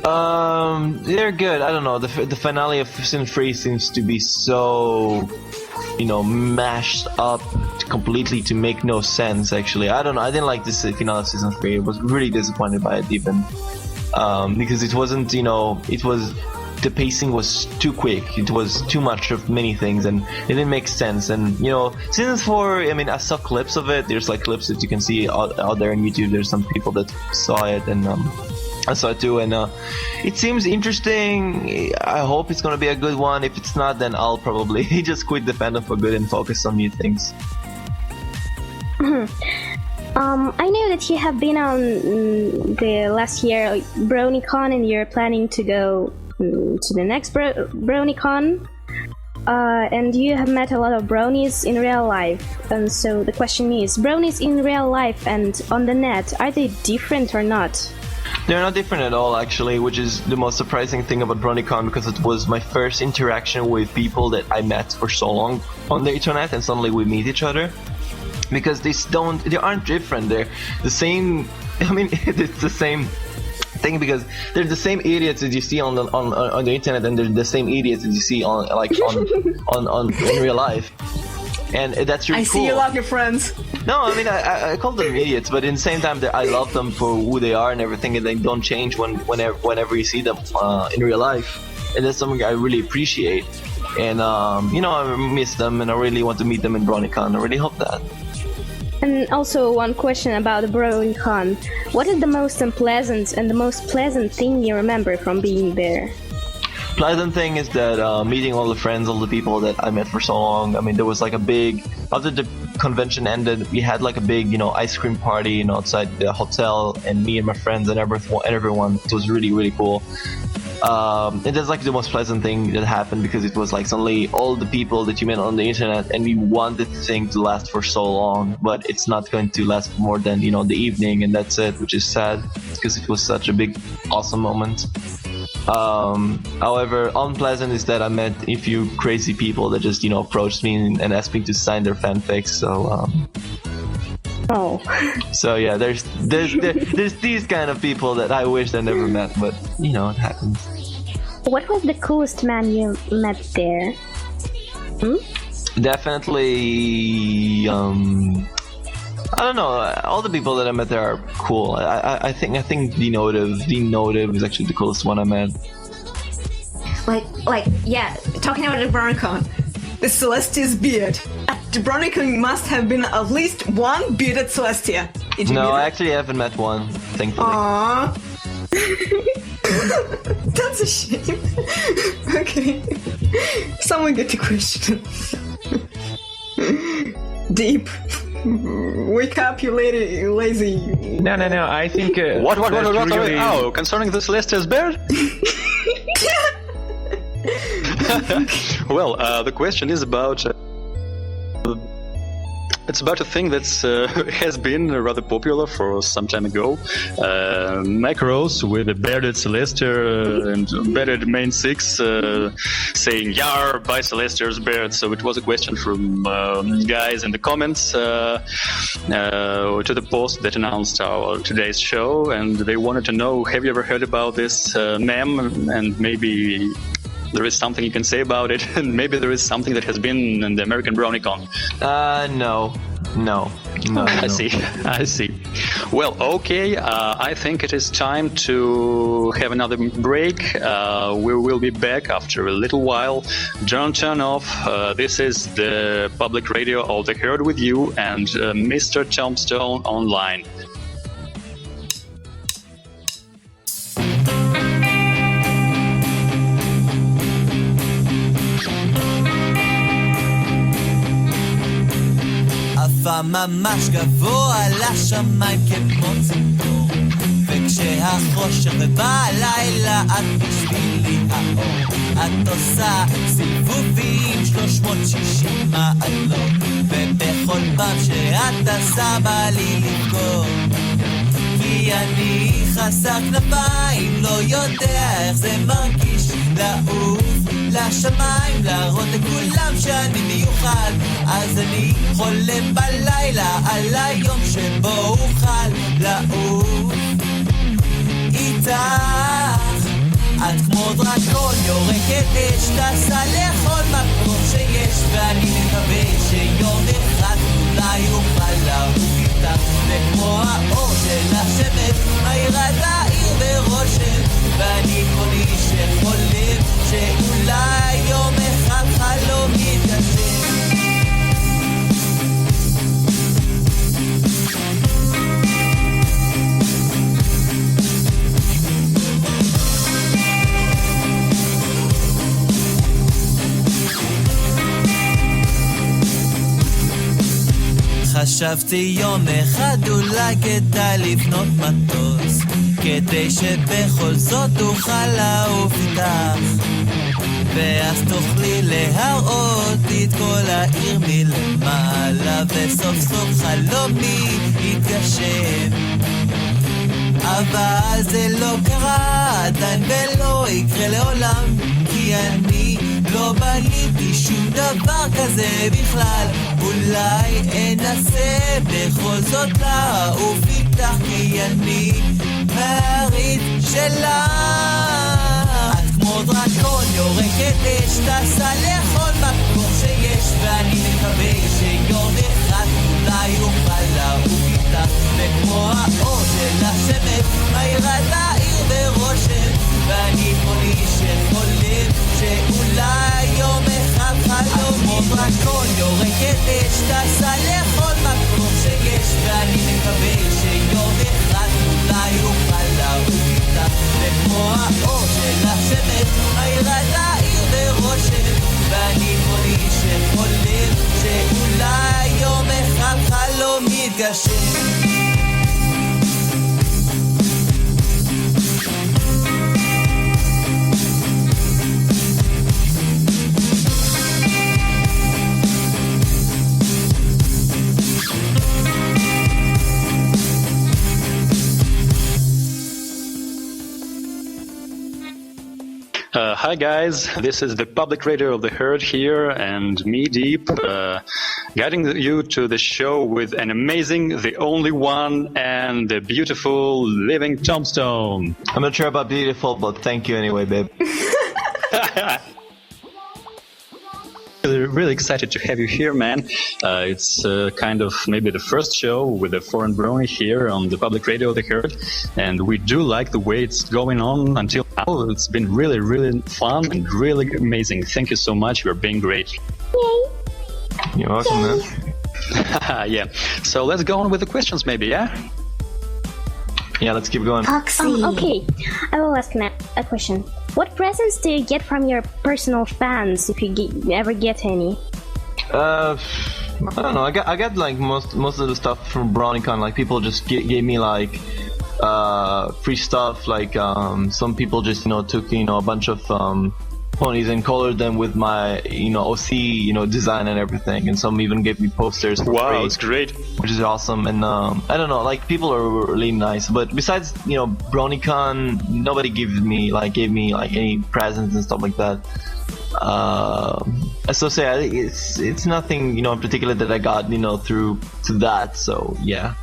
They're good. I don't know. The finale of season 3 seems to be so, mashed up completely to make no sense. Actually, I don't know. I didn't like this finale of season 3. I was really disappointed by it, even because it wasn't. The pacing was too quick. It was too much of many things, and it didn't make sense. And season 4. I mean, I saw clips of it. There's like clips that you can see out there on YouTube. There's some people that saw it, and I saw it too, and it seems interesting. I hope it's gonna be a good one. If it's not, then I'll probably just quit the fandom for good and focus on new things. I know that you have been on the last year BronyCon, and you're planning to go to the next BronyCon, and you have met a lot of bronies in real life. And so the question is, bronies in real life and on the net, are they different or not? They're not different at all, actually, which is the most surprising thing about BronyCon, because it was my first interaction with people that I met for so long on the internet, and suddenly we meet each other. Because they aren't different. They're the same. I mean, it's the same thing, because they're the same idiots that you see on the internet, and they're the same idiots that you see on in real life. And that's really cool. I see you love your friends. No, I mean, I call them idiots, but in the same time, I love them for who they are and everything, and they don't change whenever you see them in real life. And that's something I really appreciate. And, I miss them, and I really want to meet them in BronyCon. I really hope that. And also one question about the BronyCon. What is the most unpleasant and the most pleasant thing you remember from being there? Pleasant thing is that meeting all the friends, all the people that I met for so long. I mean, there was like a big, after the convention ended, we had like a big, ice cream party, outside the hotel, and me and my friends and everyone. It was really, really cool. And that's like the most pleasant thing that happened, because it was like suddenly all the people that you met on the internet, and we wanted the thing to last for so long, but it's not going to last more than, the evening, and that's it, which is sad, because it was such a big, awesome moment. However, unpleasant is that I met a few crazy people that just, approached me and asked me to sign their fanfics, so, Oh. So yeah, there's these kind of people that I wish I never met, but it happens. What was the coolest man you met there? Definitely, I don't know. All the people that I met there are cool. I think the Notive is actually the coolest one I met. Talking about the BronyCon, the Celestia's beard. At the BronyCon must have been at least one bearded Celestia. No, I actually haven't met one, thankfully. Aww. That's a shame. Okay. Someone get the question. Deep. Wake up, you lady, you lazy. No. I think. What? Really... Oh, concerning the Celestia's beard? Well, the question is about. It's about a thing that has been rather popular for some time ago. Macros with a bearded Celestia and bearded main six saying "Yar, buy Celestia's beard." So it was a question from guys in the comments to the post that announced our today's show, and they wanted to know: have you ever heard about this meme? And maybe there is something you can say about it, and maybe there is something that has been in the American BronyCon. No. I see. Well, okay, I think it is time to have another break. We will be back after a little while. Don't turn off. This is the public radio All the Herd with you and Mr. Tombstone online. ממש גבוה לשמיים כמו ציפור וכשהחושך ובלילה את בשבילי האור את עושה סיבובים 360 מעלות, ובכל פעם שאת עשה בא לי לבכות, כי אני חסר כנפיים, לא יודע איך זה מרגיש לעוף לשמיים, להראות לכולם שאני מיוחד. אז אני חולם בלילה על היום שבו אוכל לעוף איתך. את כמו דרקון יורקת אש, טסה לכל מקום שיש, ואני מקווה שיום אחד אולי אוכל לעוף איתך. וכמו האור של השמש מאירה את העיר ברושם, ואני פוני שחולם שאולי יום אחד חלום יתגשם. חשבתי יום אחד אולי כדאי לבנות מטוס, כדי שבכל זאת תוכל לעוף איתך, ואז תוכלי להראות את כל העיר מלמעלה, וסוף סוף חלומי יתגשם. אבל זה לא קרה עדיין ולא יקרה לעולם, כי אני לא בניתי שום דבר כזה בכלל. אולי אנסה בכל זאת לעוף איתך, כי אני מעריץ שלה. את כמו דרקון יורקת אש, טסה לכל מקום שיש, ואני מקווה שיום אחד אולי אוכל לעוף איתך. וכמו האור של השמש מאירה את העיר ברושם, ואני פוני שחולם שאולי יום אחד חלום. כמו דרקון יורקת אש, טסה לכל מקום שיש, ואני מקווה שיום אחד אולי אוכל לעוף איתך. וכמו האור של השמש מאירה את העיר ברושם, ואני פוני שחולם שאולי יום אחד חלום יתגשם. Hi guys, this is the public radio of the herd here, and me, Deep, guiding you to the show with an amazing, the only one, and the beautiful Living Tombstone. I'm not sure about beautiful, but thank you anyway, babe. Really excited to have you here, man. It's kind of maybe the first show with a foreign brony here on the public radio of the herd, and we do like the way it's going on until now. It's been really, really fun and really amazing. Thank you so much. You're being great. You're welcome, man. Yeah. So let's go on with the questions, maybe, yeah? Yeah, let's keep going. Okay, I will ask a question. What presents do you get from your personal fans, if you ever get any? I don't know. I got like most of the stuff from BronyCon. Like people just gave me like free stuff. Like some people just took a bunch of ponies and colored them with my OC design and everything, and some even gave me posters for wow, free, it's great, which is awesome. And I don't know, like people are really nice, but besides BronyCon, nobody gave me any presents and stuff like that. So say it's nothing in particular that I got through to that. So yeah.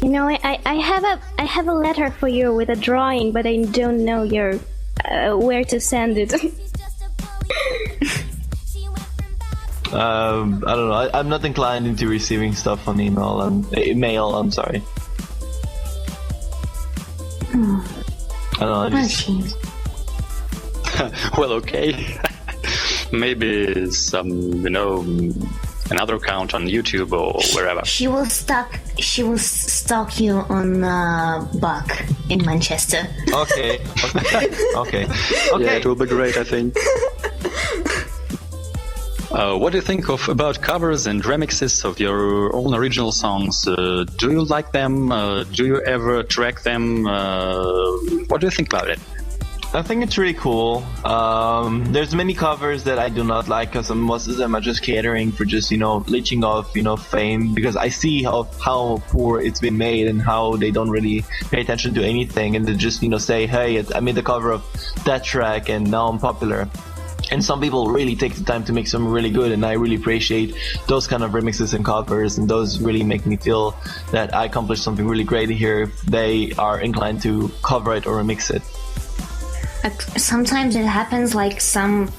I have a letter for you with a drawing, but I don't know your where to send it. I don't know. I'm not inclined into receiving stuff on mail. I'm sorry. I don't know. Well, okay. Maybe some, another account on YouTube or wherever. She will stalk you on Buck in Manchester. Okay. Yeah, it will be great, I think. What do you think about covers and remixes of your own original songs? Do you like them? Do you ever track them? What do you think about it? I think it's really cool. There's many covers that I do not like because most of them are just catering for just, leeching off, fame, because I see how poor it's been made and how they don't really pay attention to anything, and they just, say, hey, I made the cover of that track and now I'm popular. And some people really take the time to make something really good, and I really appreciate those kind of remixes and covers, and those really make me feel that I accomplished something really great here if they are inclined to cover it or remix it. Sometimes it happens like some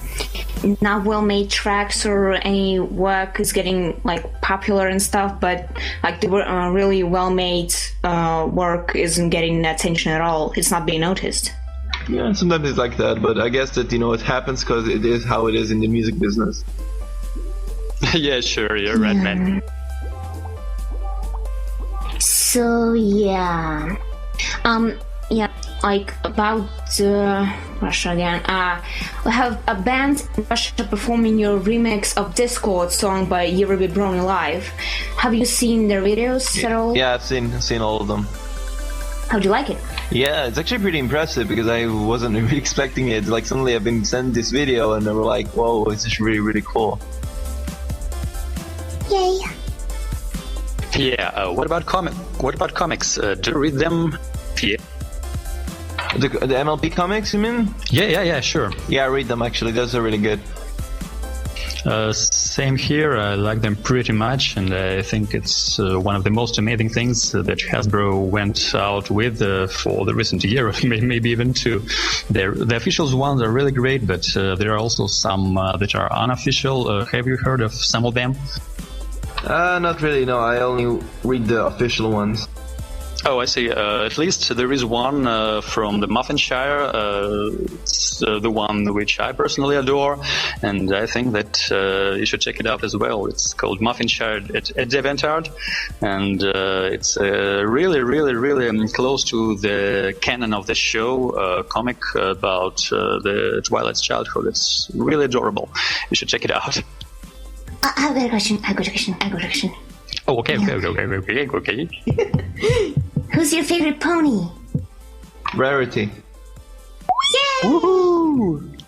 not well-made tracks or any work is getting like popular and stuff, but like the really well-made work isn't getting attention at all. It's not being noticed. Yeah, sometimes it's like that, but I guess that, it happens because it is how it is in the music business. Yeah, sure, you're right, man. So, yeah. Like about Russia again. We have a band in Russia performing your remix of Discord song by Yuri Brony live. Have you seen their videos at all? Yeah, I've seen all of them. How'd you like it? Yeah, it's actually pretty impressive because I wasn't really expecting it. Like suddenly I've been sent this video and they were like, whoa, it's just really, really cool. Yay. Yeah, what about comics? Do you read them? Yeah. The MLP comics, you mean? Yeah, sure. Yeah, I read them actually. Those are really good. Same here. I like them pretty much, and I think it's one of the most amazing things that Hasbro went out with for the recent year, maybe even two. The official ones are really great, but there are also some that are unofficial. Have you heard of some of them? Not really, no. I only read the official ones. Oh, I see. At least there is one from the Muffinshire. It's the one which I personally adore, and I think that you should check it out as well. It's called Muffinshire at Devantard, and it's really, really, really close to the canon of the show, comic about the Twilight's childhood. It's really adorable. You should check it out. I've got a question. Oh, okay. Who's your favorite pony? Rarity. Yay! Woohoo!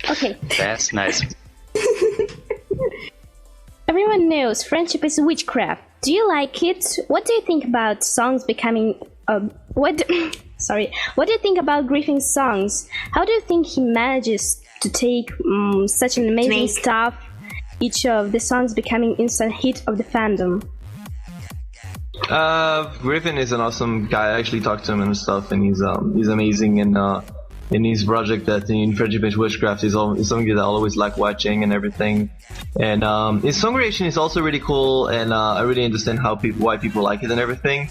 Okay. That's nice. Everyone knows friendship is witchcraft. Do you like it? What do you think about songs becoming... What do you think about Griffin's songs? How do you think he manages to take such an amazing stuff, each of the songs becoming instant hit of the fandom? Griffin is an awesome guy. I actually talked to him and stuff, and he's amazing. And in his project that in Friendship is Witchcraft is something that I always like watching and everything. And his song creation is also really cool, and I really understand why people like it and everything.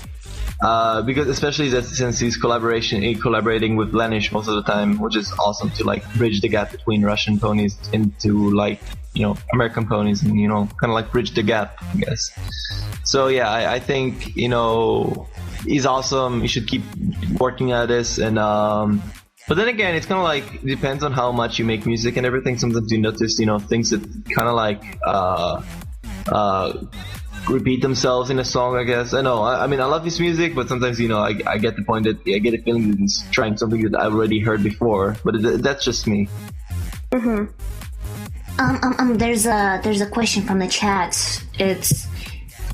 Because especially since he's collaborating with Lanish most of the time, which is awesome to like bridge the gap between Russian ponies into like American ponies, and kind of like bridge the gap, I guess. So yeah, I think he's awesome. You should keep working at this, and but then again, it's kind of like it depends on how much you make music and everything. Sometimes you notice things that kind of like repeat themselves in a song, I guess. I know. I mean, I love his music, but sometimes I get the point that I get a feeling that he's trying something that I've already heard before. But that's just me. Mm-hmm. There's a question from the chat. It's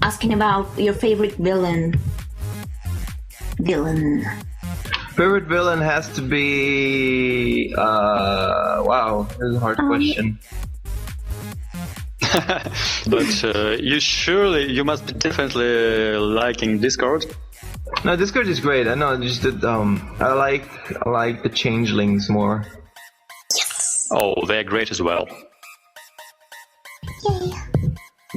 asking about your favorite villain. Favorite villain has to be wow, this is a hard question. But you must be definitely liking Discord. No, Discord is great. I know, just that I like the changelings more. Yes. Oh, they're great as well. Yay.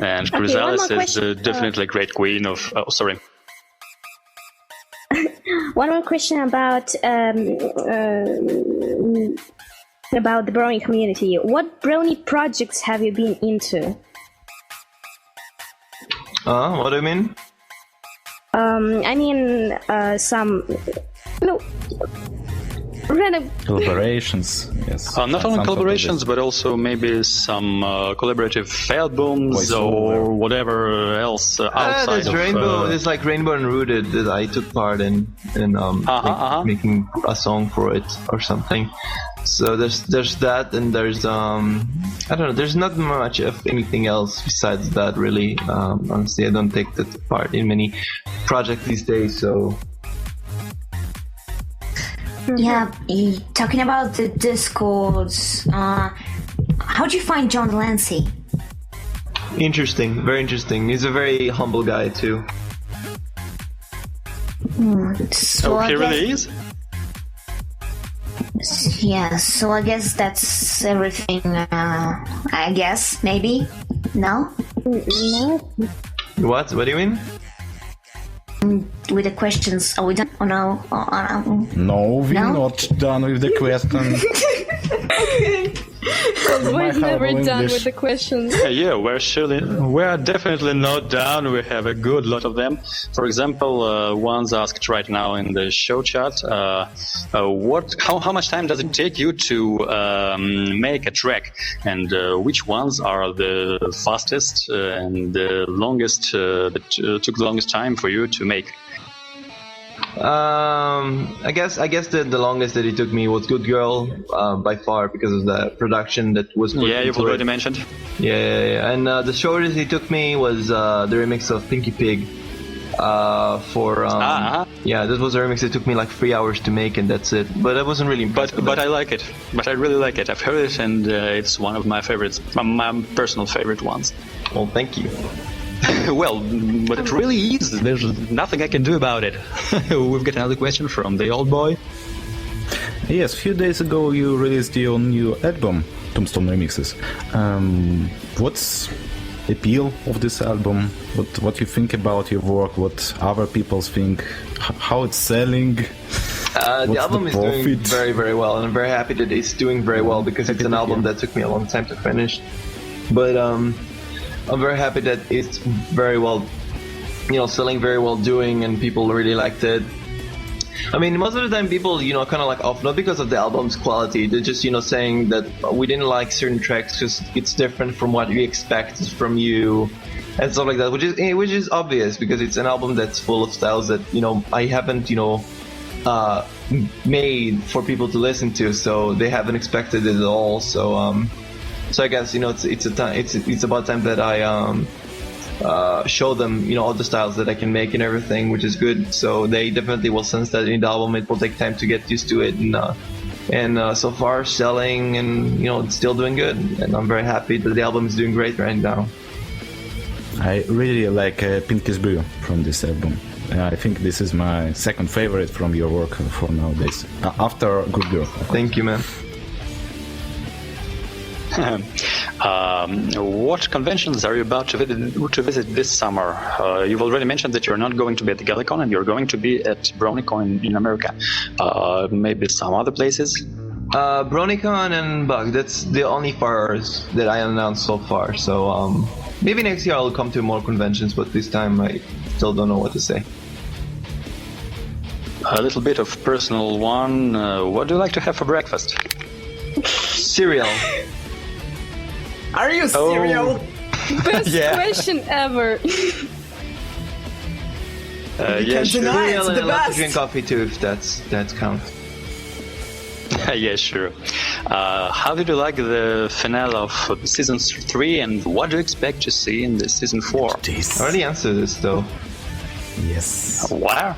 And Chrysalis is definitely a great queen of... Oh, sorry. One more question about the brownie community. What brownie projects have you been into? What do you mean? I mean, some... No. Random. Collaborations, yes. Not only Some sort of collaborations, this. but also maybe some collaborative albums or whatever else outside there's of... Rainbow. There's like Rainbow and Rooted that I took part in making a song for it or something. So there's that, and there's I don't know. There's not much of anything else besides that, really. Honestly, I don't take that part in many projects these days. So. Yeah, talking about the Discords, how'd you find John Delancey? Interesting, very interesting. He's a very humble guy too. So he really is? Yeah, so I guess that's everything, I guess, maybe? No? No. What do you mean? With the questions, are we done? Oh no? No, we're No? not done with the question. We're never horrible done English. with the questions. Yeah, we're definitely not down. We have a good lot of them. For example, one's asked right now in the show chat, how much time does it take you to make a track, and which ones are the fastest and the longest that took the longest time for you to make? I guess the longest that it took me was Good Girl, by far, because of the production that was put Yeah, you've into already it. mentioned. Yeah. And the shortest it took me was the remix of Pinky Pig. Yeah, that was a remix that took me like 3 hours to make, and that's it. But I wasn't really impressed. But I like it. But I really like it. I've heard it, and it's one of my favorites, my personal favorite ones. Well, thank you. Well, but it really is. There's nothing I can do about it. We've got another question from the old boy. Yes, a few days ago you released your new album, Tombstone Remixes. What's the appeal of this album? What you think about your work? What other people think? How it's selling? The album is doing profit? very, very well, and I'm very happy that it's doing very well, because it's an album that took me a long time to finish. But I'm very happy that it's very well, selling very well, doing, and people really liked it. I mean, most of the time people, kind of like off, not because of the album's quality, they're just, saying that we didn't like certain tracks because it's different from what we expect from you, and stuff like that, which is obvious, because it's an album that's full of styles that, I haven't, made for people to listen to, so they haven't expected it at all. So I guess it's about time that I show them all the styles that I can make and everything, which is good. So they definitely will sense that in the album. It will take time to get used to it, and so far selling, and it's still doing good. And I'm very happy that the album is doing great right now. I really like Pinky's Brew from this album. I think this is my second favorite from your work for nowadays, after Good Girl. Thank you, man. What conventions are you about to visit this summer? You've already mentioned that you're not going to be at the GalliCon, and you're going to be at BronyCon in America. Maybe some other places? BronyCon and Bug, that's the only fairs that I announced so far. So maybe next year I'll come to more conventions, but this time I still don't know what to say. A little bit of personal one. What do you like to have for breakfast? Cereal. Are you cereal? Best question ever. Yeah, sure. deny it. Cereal, It's and the I love to best. drink coffee too, if that counts. Yeah, sure. How did you like the finale of season 3, and what do you expect to see in the season 4? Jeez. I already answered this though. Yes. Where?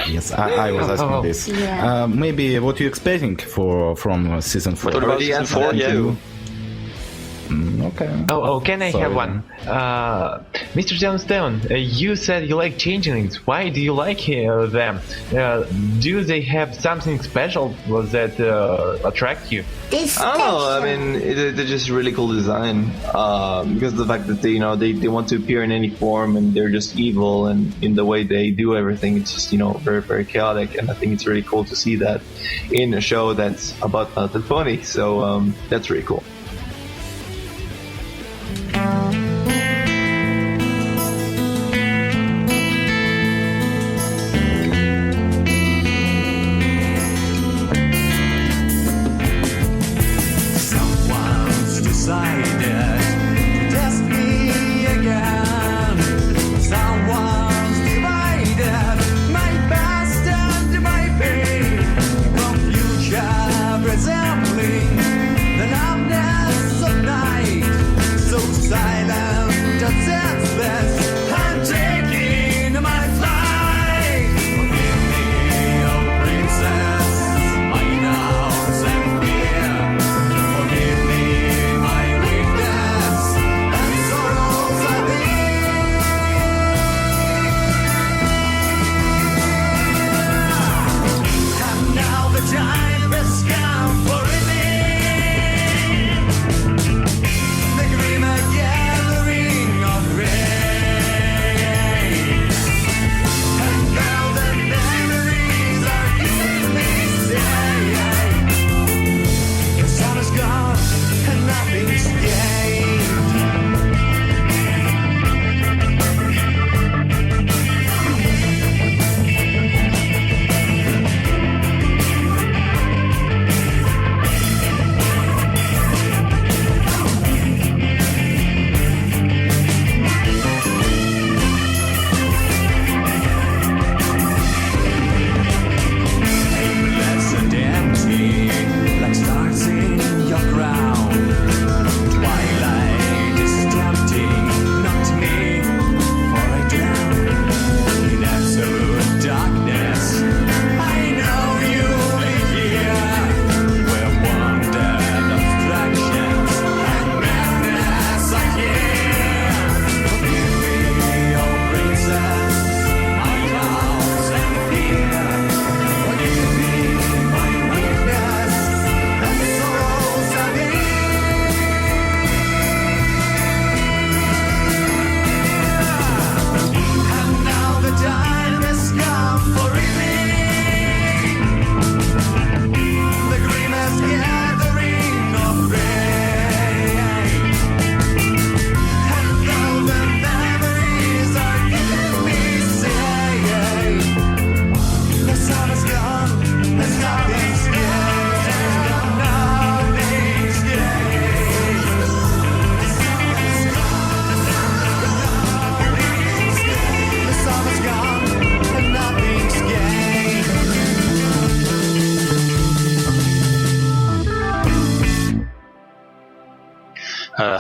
Yes, I was asking this. Yeah. Maybe what you expecting from season 4? What about Already season answered 4? that Yeah. too. Okay. Oh, can I Sorry. have one? Mr. Tombstone, you said you like changelings. Why do you like them? Do they have something special that attract you? I mean, they're just really cool design. Because of the fact that they want to appear in any form, and they're just evil, and in the way they do everything, it's just very, very chaotic. And I think it's really cool to see that in a show that's about the pony. So that's really cool.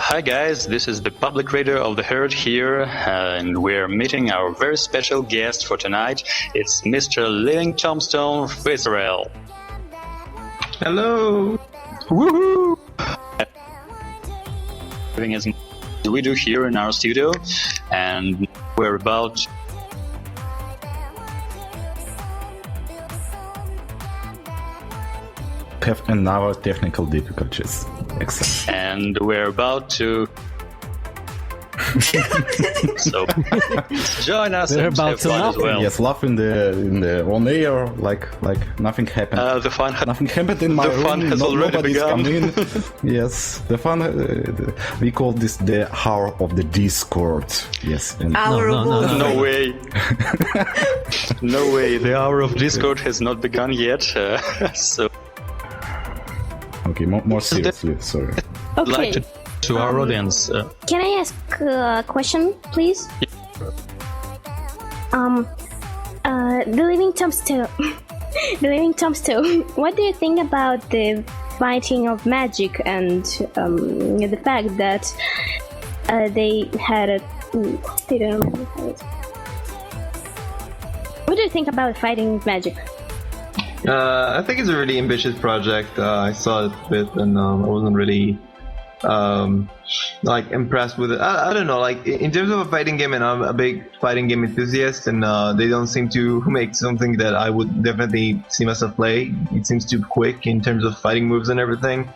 Hi guys, this is the public radio of the herd here, and we're meeting our very special guest for tonight. It's Mr. Living Tombstone of Israel. Hello. Woohoo! Living as we do here in our studio, and we're about Have another technical difficulties. Excellent. and we're about to. So join us We're and about have to fun laugh. as well. Yes, laugh in the on air like nothing happened. The fun. Nothing happened in my the room. fun has already Nobody's begun. come in. Yes, the fun. We call this the hour of the Discord. Yes. And No way. No way. The hour of Discord has not begun yet. So okay, more seriously. Sorry. I'd Okay. like to our audience. Can I ask a question, please? The Living Tombstone. The Living Tombstone. What do you think about the fighting of magic and the fact that they had a? I don't remember how it. What do you think about fighting magic? I think it's a really ambitious project. I saw it with, and I wasn't really like impressed with it. I don't know, like in terms of a fighting game, and I'm a big fighting game enthusiast, and they don't seem to make something that I would definitely see myself play. It seems too quick in terms of fighting moves and everything.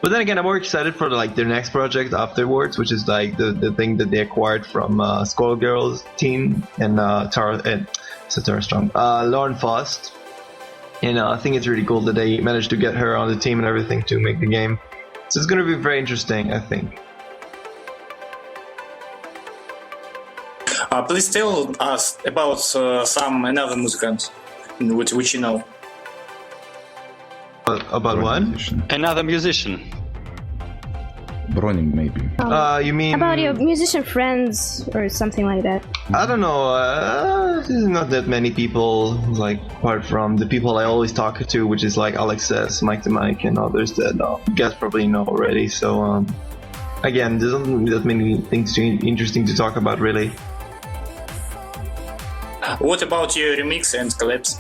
But then again, I'm more excited for like their next project afterwards, which is like the thing that they acquired from Skullgirls team and Tara Strong, Lauren Faust. And I think it's really cool that they managed to get her on the team and everything to make the game. So it's going to be very interesting, I think. Please tell us about some another musicians which you know. About what? Another musician. Browning, maybe. You mean About your musician friends or something like that? I don't know. There's not that many people, like apart from the people I always talk to, which is like Alex S, Mike the Mike, and others that you guys probably know already. So again, there's not that many things interesting to talk about, really. What about your remix and collabs?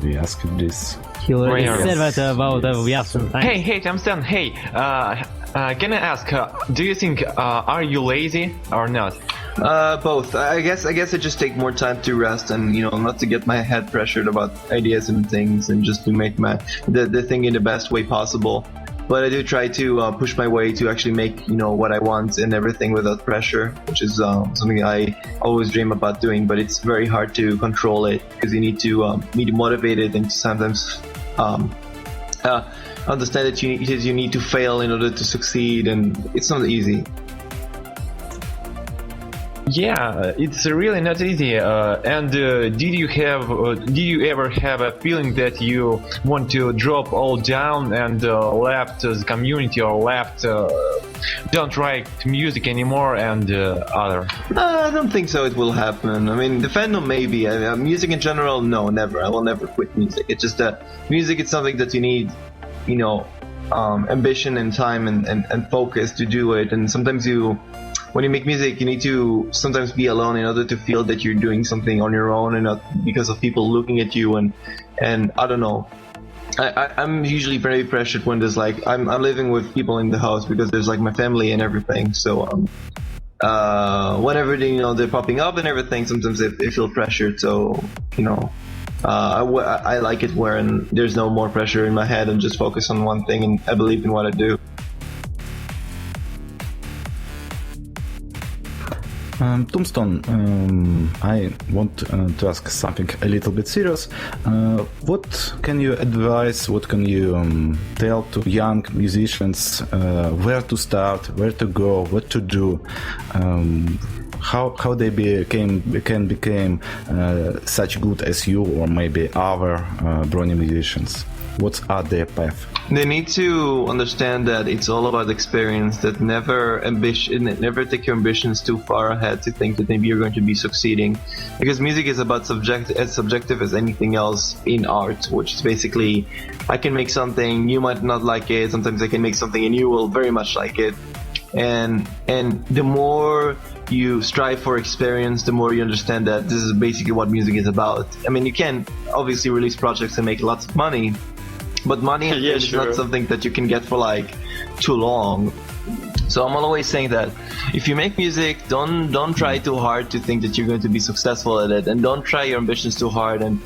We asked this. He already Where said that about we have some time. Hey, Tombstone. Hey, can I ask? Do you think are you lazy or not? Both. I guess I just take more time to rest and not to get my head pressured about ideas and things, and just to make the thing in the best way possible. But I do try to push my way to actually make what I want and everything without pressure, which is something I always dream about doing. But it's very hard to control it because you need to be motivated and to sometimes understand that you need to fail in order to succeed, and it's not easy. Yeah, it's really not easy. And did you ever have a feeling that you want to drop all down and left the community or left don't write music anymore and other? I don't think so. It will happen. I mean, the fandom maybe. Music in general, no, never. I will never quit music. It's just that music is something that you need, ambition and time and focus to do it. And sometimes when you make music, you need to sometimes be alone in order to feel that you're doing something on your own and not because of people looking at you. And I don't know. I'm usually very pressured when there's like I'm living with people in the house because there's like my family and everything. So whenever they're popping up and everything, sometimes they feel pressured. So I like it when there's no more pressure in my head and just focus on one thing and I believe in what I do. Tombstone, I want to ask something a little bit serious. What can you advise, what can you tell to young musicians where to start, where to go, what to do, how they become such good as you or maybe other brony musicians? What are their path? They need to understand that it's all about experience, that never take your ambitions too far ahead to think that maybe you're going to be succeeding, because music is about as subjective as anything else in art, which is basically I can make something, you might not like it, sometimes I can make something and you will very much like it. and the more you strive for experience, the more you understand that this is basically what music is about. I mean, you can obviously release projects and make lots of money, but money is not something that you can get for like too long. So I'm always saying that if you make music, don't try too hard to think that you're going to be successful at it, and don't try your ambitions too hard. And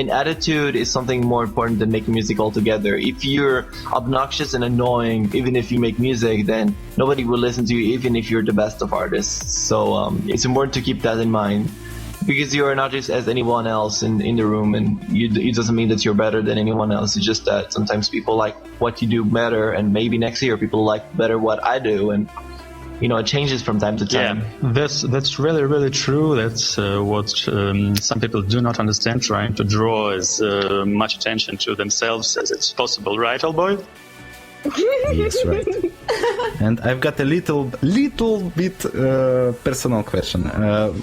attitude is something more important than making music altogether. If you're obnoxious and annoying, even if you make music, then nobody will listen to you, even if you're the best of artists. So it's important to keep that in mind. Because you are not just as anyone else in the room, and it doesn't mean that you're better than anyone else. It's just that sometimes people like what you do better, and maybe next year people like better what I do, and it changes from time to time. Yeah, that's really, really true. That's what some people do not understand. Trying to draw as much attention to themselves as it's possible, right, old boy? Yes, right. And I've got a little bit personal question.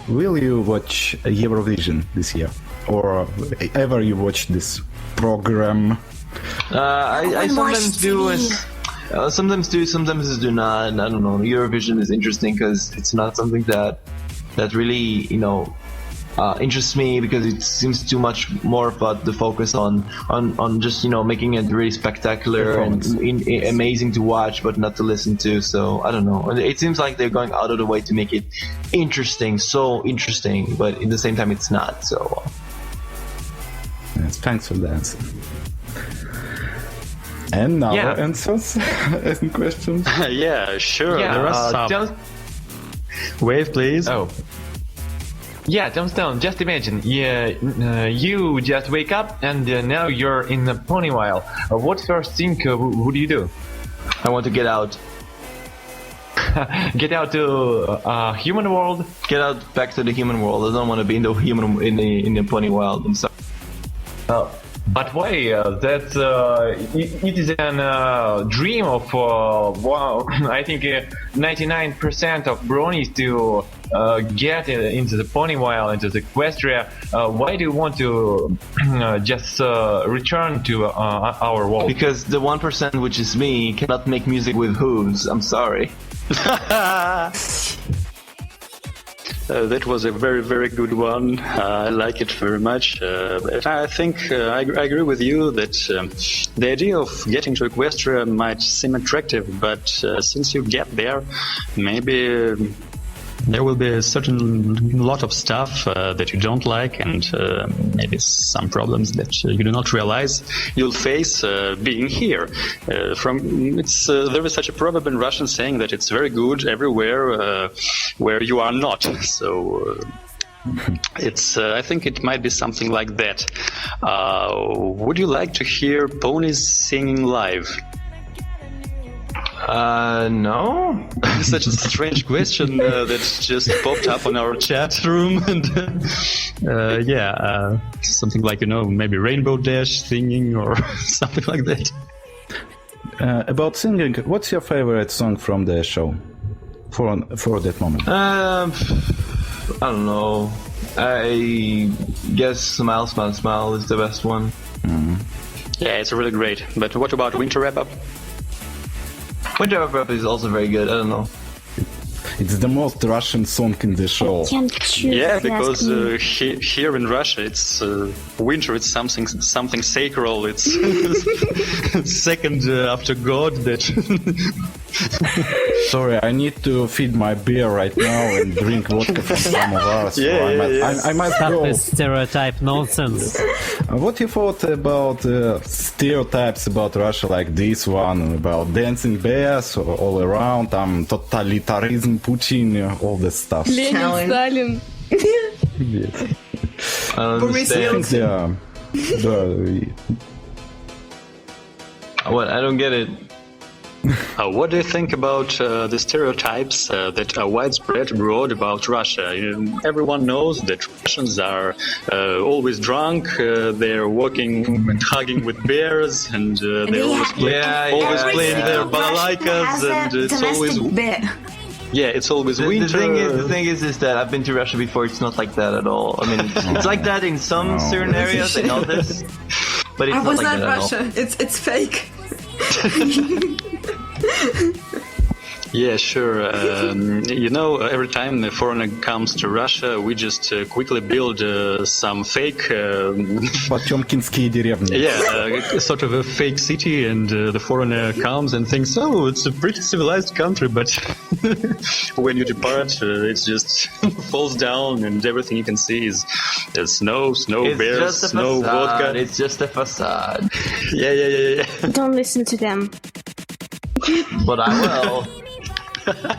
Will you watch Eurovision this year, or ever you watch this program? I sometimes do. Sometimes do, sometimes do not. And I don't know. Eurovision is interesting because it's not something that really interests me, because it seems too much more about the focus on just making it really spectacular and amazing to watch, but not to listen to. So I don't know. It seems like they're going out of the way to make it interesting, so interesting, but at the same time it's not. So yes, thanks for the answer. And now answers and questions. Yeah, sure. Yeah, there are some. Wave, please. Oh. Yeah, Tombstone, just imagine, you just wake up and now you're in the Pony-while. What first thing would you do? I want to get out. Get out to human world? Get out back to the human world. I don't want to be in the Pony-while. I'm sorry. But why? It is a dream of I think 99% of bronies to get into the Pony-while, into the Equestria. Why do you want to just return to our world? Because the 1%, which is me, cannot make music with hooves. I'm sorry. That was a very, very good one. I like it very much. I think I agree with you that the idea of getting to Equestria might seem attractive, but since you get there, maybe there will be a certain lot of stuff that you don't like, and maybe some problems that you do not realize you'll face being here. There is such a proverb in Russian saying that it's very good everywhere where you are not. So I think it might be something like that. Would you like to hear ponies singing live? No. Such a strange question that just popped up on our chat room, and something like maybe Rainbow Dash singing or something like that. About singing, what's your favorite song from the show for that moment? I don't know. I guess Smile, Smile, Smile is the best one. Yeah, it's really great. But what about Winter Wrap Up? Winter Wrap Up is also very good. I don't know. It's the most Russian song in the show. Yeah, because here in Russia, it's winter. It's something sacral. It's second after God. That. Sorry, I need to feed my bear right now and drink vodka from samovar. So I might Stop go. this stereotype nonsense. What you thought about stereotypes about Russia, like this one, about dancing bears all around, totalitarianism, Putin, all this stuff? Lenin, Stalin. I don't understand. What? I don't get it. What do you think about the stereotypes that are widespread abroad about Russia? Everyone knows that Russians are always drunk, they're walking and hugging with bears, and they always playing their balalaikas, and it's always... Yeah, it's always winter. The thing is that I've been to Russia before. It's not like that at all. I mean, it's like that in some certain areas. I know this, but it's not like that Russia. At all. It's fake. Yeah, sure. Every time a foreigner comes to Russia, we just quickly build some fake... Потёмкинские деревни. Yeah, sort of a fake city, and the foreigner comes and thinks, oh, it's a pretty civilized country, but when you depart, it just falls down, and everything you can see is snow, bears, snow, vodka. It's just a facade. Yeah. Don't listen to them. But I will.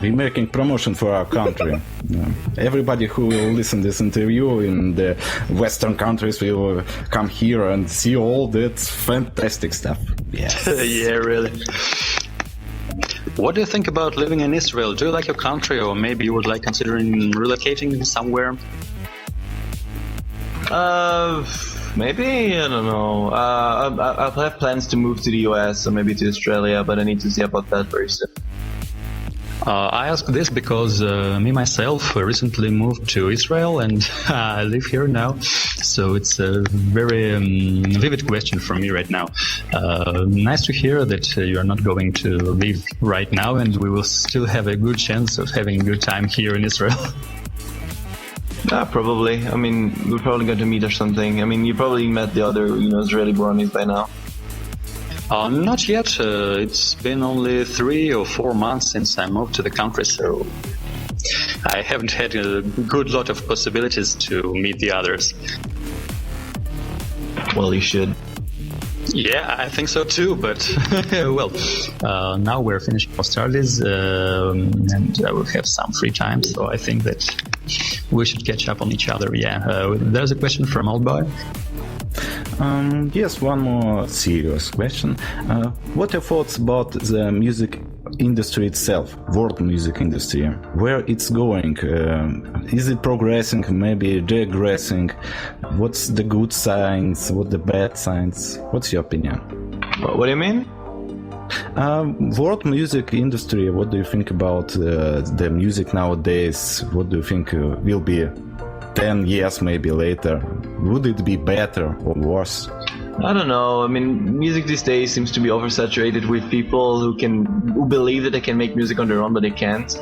We're making promotion for our country. Yeah. Everybody who will listen to this interview in the Western countries will come here and see all that fantastic stuff. Yes. Yeah, really. What do you think about living in Israel? Do you like your country, or maybe you would like considering relocating somewhere? Maybe, I don't know. I have plans to move to the US or maybe to Australia, but I need to see about that very soon. I ask this because me myself recently moved to Israel, and I live here now, so it's a very vivid question for me right now. Nice to hear that you are not going to leave right now, and we will still have a good chance of having a good time here in Israel. Probably. I mean, we're probably going to meet or something. I mean, you probably met the other, Israeli bronies by now. Not yet. It's been only 3 or 4 months since I moved to the country, so I haven't had a good lot of possibilities to meet the others. Well, you should. Yeah, I think so too, but now we're finishing our studies and I will have some free time, so I think that we should catch up on each other. Yeah, there's a question from Old Boy. Yes, one more serious question. What are your thoughts about the music industry itself, world music industry? Where it's going? Is it progressing, maybe regressing? What's the good signs? What the bad signs? What's your opinion? What do you mean? World music industry, what do you think about the music nowadays? What do you think will be 10 years maybe later? Would it be better or worse? I don't know. I mean, music these days seems to be oversaturated with people who believe that they can make music on their own, but they can't.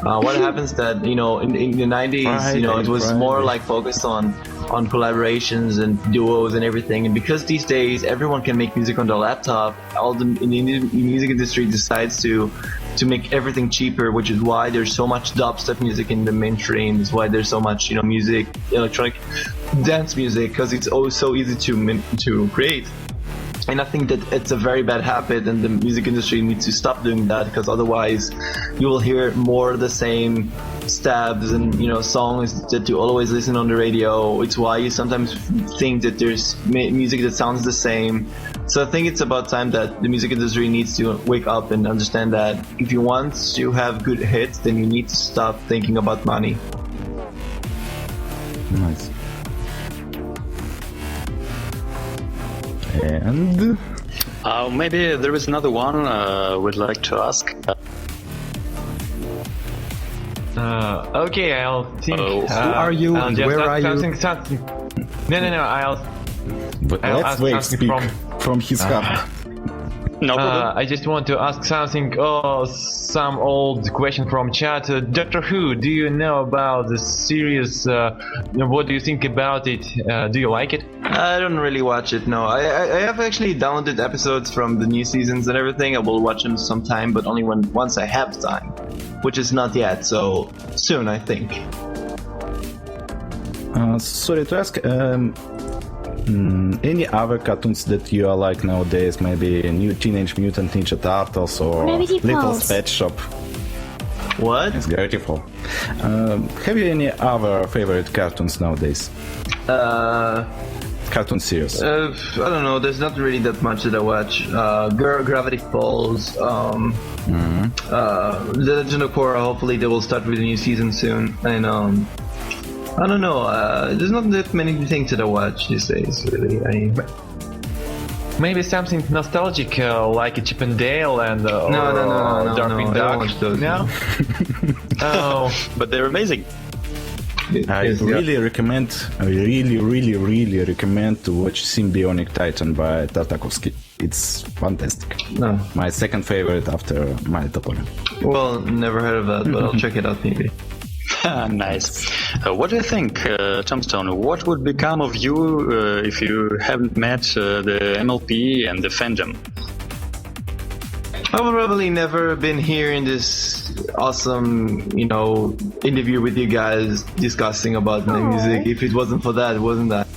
What happens that, in the 90s, it was more like focused on collaborations and duos and everything. And because these days everyone can make music on their laptop, the music industry decides to make everything cheaper, which is why there's so much dubstep music in the mainstream. It's why there's so much, music, electronic dance music, because it's always so easy to create. And I think that it's a very bad habit, and the music industry needs to stop doing that, because otherwise you will hear more of the same stabs and songs that you always listen on the radio. It's why you sometimes think that there's music that sounds the same. So I think it's about time that the music industry needs to wake up and understand that if you want to have good hits, then you need to stop thinking about money. Nice. And maybe there is another one we'd like to ask. Okay, I'll think. Who are you and where are you? Something. No, but let's wait speak from his heart. No problem. I just want to ask something. Some old question from chat. Doctor Who, do you know about the series? What do you think about it? Do you like it? I don't really watch it, no. I have actually downloaded episodes from the new seasons and everything. I will watch them sometime, but only once I have time, which is not yet, so soon, I think. Sorry to ask, any other cartoons that you are like nowadays? Maybe New Teenage Mutant Ninja Turtles or Little Pet Shop? What? It's beautiful. Have you any other favorite cartoons nowadays? Cartoon series? I don't know. There's not really that much that I watch. Gravity Falls. The Legend of Korra. Hopefully, they will start with a new season soon. And I don't know. There's not that many things that I watch these days, really. Maybe something nostalgic like Chip and Dale and no, Darkwing Duck. I don't watch those. No. Oh, but they're amazing. I really recommend to watch Symbionic Titan by Tartakovsky. It's fantastic. No. My second favorite after My Topola. Well, never heard of that, but I'll check it out maybe. Nice. What do you think, Tombstone? What would become of you if you haven't met the MLP and the fandom? I would probably never been here in this awesome, interview with you guys discussing about my music. If it wasn't for that, it wasn't that.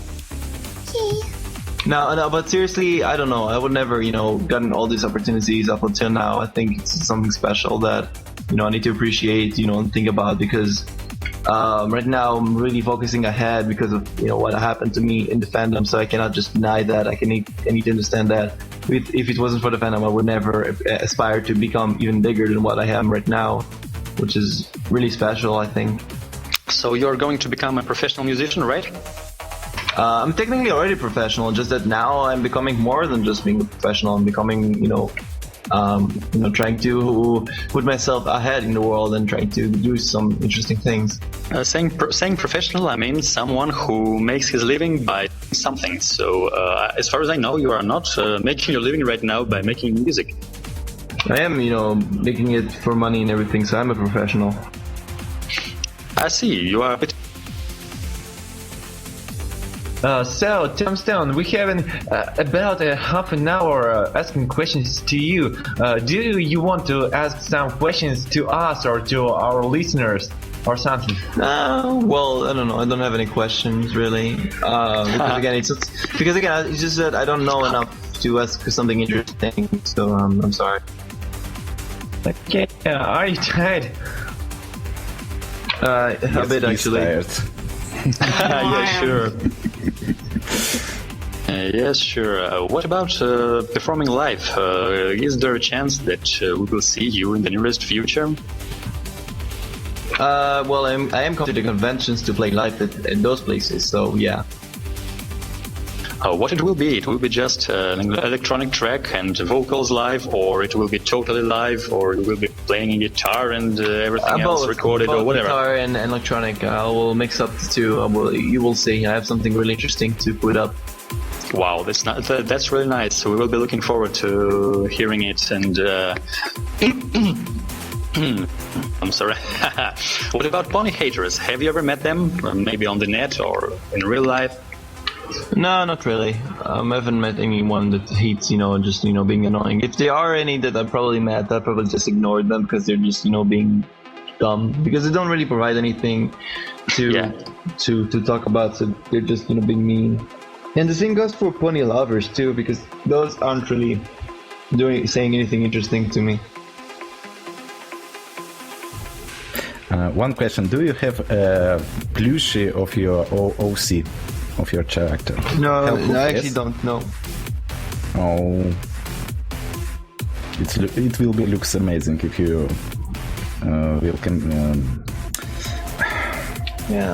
No, but seriously, I don't know. I would never, gotten all these opportunities up until now. I think it's something special that, I need to appreciate, and think about, because right now I'm really focusing ahead because of, what happened to me in the fandom. So I cannot just deny that. I need to understand that. If it wasn't for the fandom, I would never aspire to become even bigger than what I am right now, which is really special, I think. So you're going to become a professional musician, right? I'm technically already professional, just that now I'm becoming more than just being a professional. I'm becoming, trying to put myself ahead in the world and trying to do some interesting things. Saying professional, I mean someone who makes his living by something. So as far as I know, you are not making your living right now by making music. I am, making it for money and everything, so I'm a professional. I see, you are a bit... So, Tombstone, we have about a half an hour asking questions to you. Do you want to ask some questions to us or to our listeners or something? Well, I don't know. I don't have any questions really. Because again, it's just that I don't know enough to ask something interesting. So I'm sorry. Okay, are you tired? A bit actually. Yeah, sure. Yes, sure. What about performing live? Is there a chance that we will see you in the nearest future? Well, I am coming to the conventions to play live at those places, so yeah. What it will be? It will be just an electronic track and vocals live, or it will be totally live, or you will be playing guitar and everything else recorded, or whatever. Guitar and electronic. I will mix up the two. You will see. I have something really interesting to put up. Wow, that's really nice. So we will be looking forward to hearing it. And I'm sorry. What about pony haters? Have you ever met them? Maybe on the net or in real life? No, not really. I haven't met anyone that hates, just, being annoying. If there are any that I've probably met, I've probably just ignored them because they're just, being dumb. Because they don't really provide anything to talk about, so they're just, being mean. And the same goes for pony lovers too, because those aren't really saying anything interesting to me. One question: do you have a plushie of your OC, of your character? No, I actually don't. No. Oh, it will looks amazing if you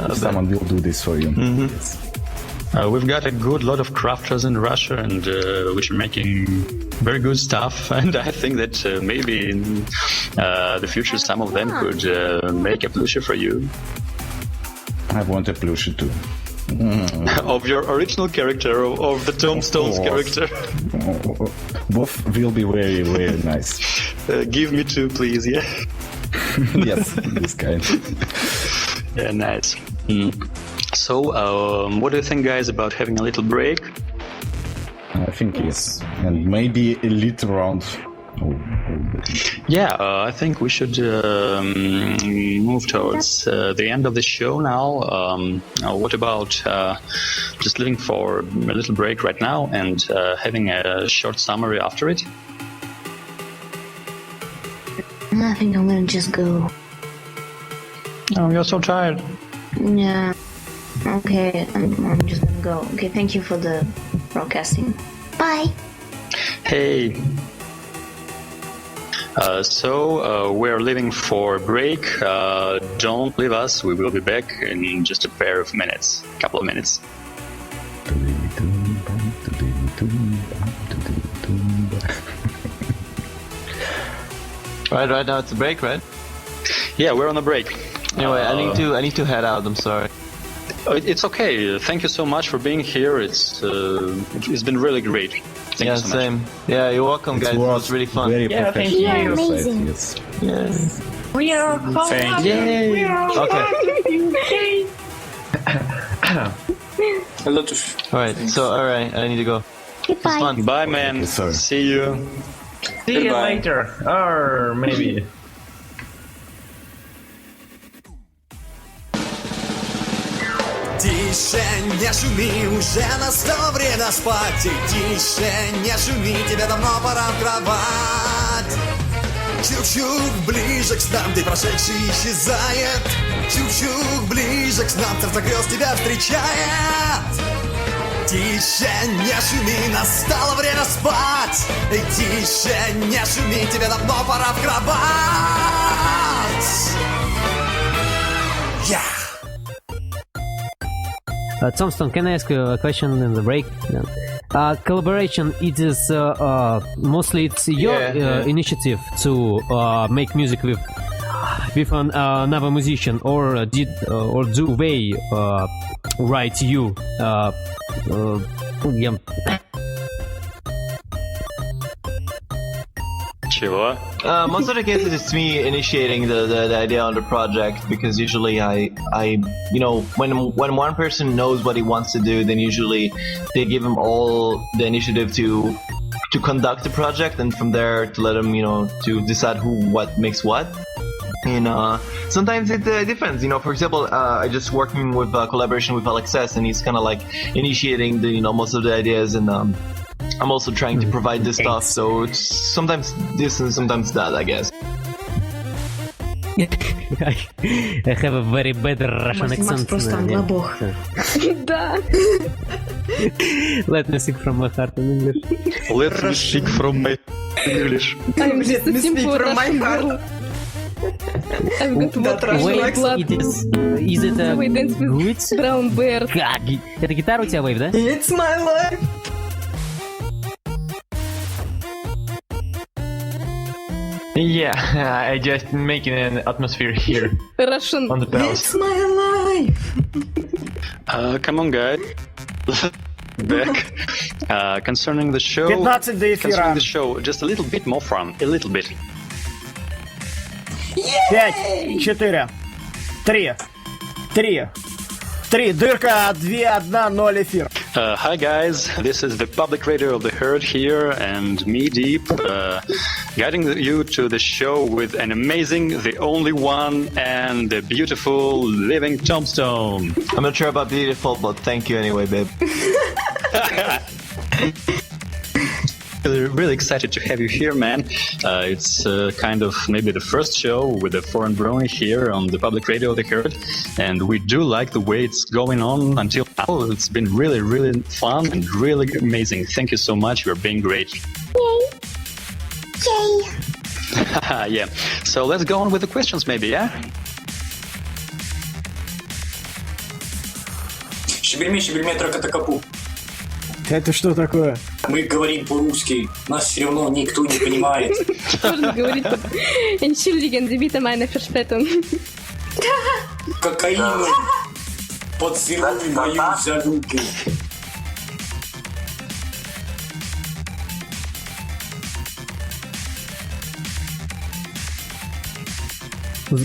if someone will do this for you. Mm-hmm. Yes. We've got a good lot of crafters in Russia, and which are making very good stuff. And I think that maybe in the future, some of them could make a plushie for you. I want a plushie too. Of your original character, of the Tombstone's character. Both will be very, very nice. Give me two, please. Yeah. Yes, this kind. Yeah, nice. So, what do you think, guys, about having a little break? I think yes, and maybe a little round. Yeah, I think we should move towards the end of the show now. What about just leaving for a little break right now and having a short summary after it? I think I'm gonna just go. Oh, you're so tired. Yeah. Okay, I'm just gonna go. Okay, thank you for the broadcasting. Bye. Hey. So we're leaving for a break. Don't leave us. We will be back in just a couple of minutes. Right now it's a break, right? Yeah, we're on a break. Anyway, I need to head out. I'm sorry. It's okay. Thank you so much for being here. It's been really great. Thank you so much. Same. Yeah, you're welcome, guys. It was really fun. Very professional. You're amazing. Yes. Yes. We are Thank you. Okay. A lot of Alright, so alright, I need to go. Goodbye. Fun. Bye, man. Yes, sir. See you. See you Goodbye. later. Or maybe. Тише, не шуми, уже настало время спать. И тише, не шуми, тебе давно пора в кровать. Чук-чук, ближе к снам, ты прошедший исчезает. Чук-чук, ближе к снам, царство грез тебя встречает. Тише, не шуми, настало время спать. И тише, не шуми, тебе давно пора в кровать. Yeah. Tombstone, can I ask you a question in the break? Collaboration, it is mostly it's your initiative to make music with another musician, or do they write you? Чего? Most of the cases it's me initiating the idea on the project, because usually I you know, when one person knows what he wants to do, then usually they give him all the initiative to conduct the project, and from there to let him, you know, to decide what makes what. And sometimes it depends, you know. For example, I just working with collaboration with Alexis, and he's kind of like initiating the, you know, most of the ideas, and I'm also trying to provide this stuff, so it's sometimes this and sometimes that, I guess. I have a very bad Russian accent. просто англобог. Да. Let me speak from my heart in English. Let me speak from my English. I'm just a simple Russian. I've got water in my blood. Is it a We dance with Wits? brown bears. Как? Это гитара у тебя, Wave, да? It's my life. Yeah, I just making an atmosphere here Russian. on the pedals. It's my life. Come on, guys. Back. Concerning the show. 15 до эфира. Concerning the show, just a little bit more fun. A little bit. 5, 4, 3, дырка, 2, 1, 0, эфир. Hi guys, this is the public radio of the herd here, and me, Deep, guiding you to the show with an amazing, the only one, and the beautiful Living Tombstone. I'm not sure about beautiful, but thank you anyway, babe. Really excited to have you here, man. It's kind of maybe the first show with a foreign brony here on the public radio of the herd, and we do like the way it's going on until now. It's been really, really fun and really amazing. Thank you so much. You're being great. Yay. Yeah. So let's go on with the questions, maybe, yeah? Шибельме, тракатакапу. Это что такое? Мы говорим по-русски, нас все равно никто не понимает. Можно говорить так. Entschuldigen Sie bitte meine Verspätung. Кокаином поцелуй мою за руку.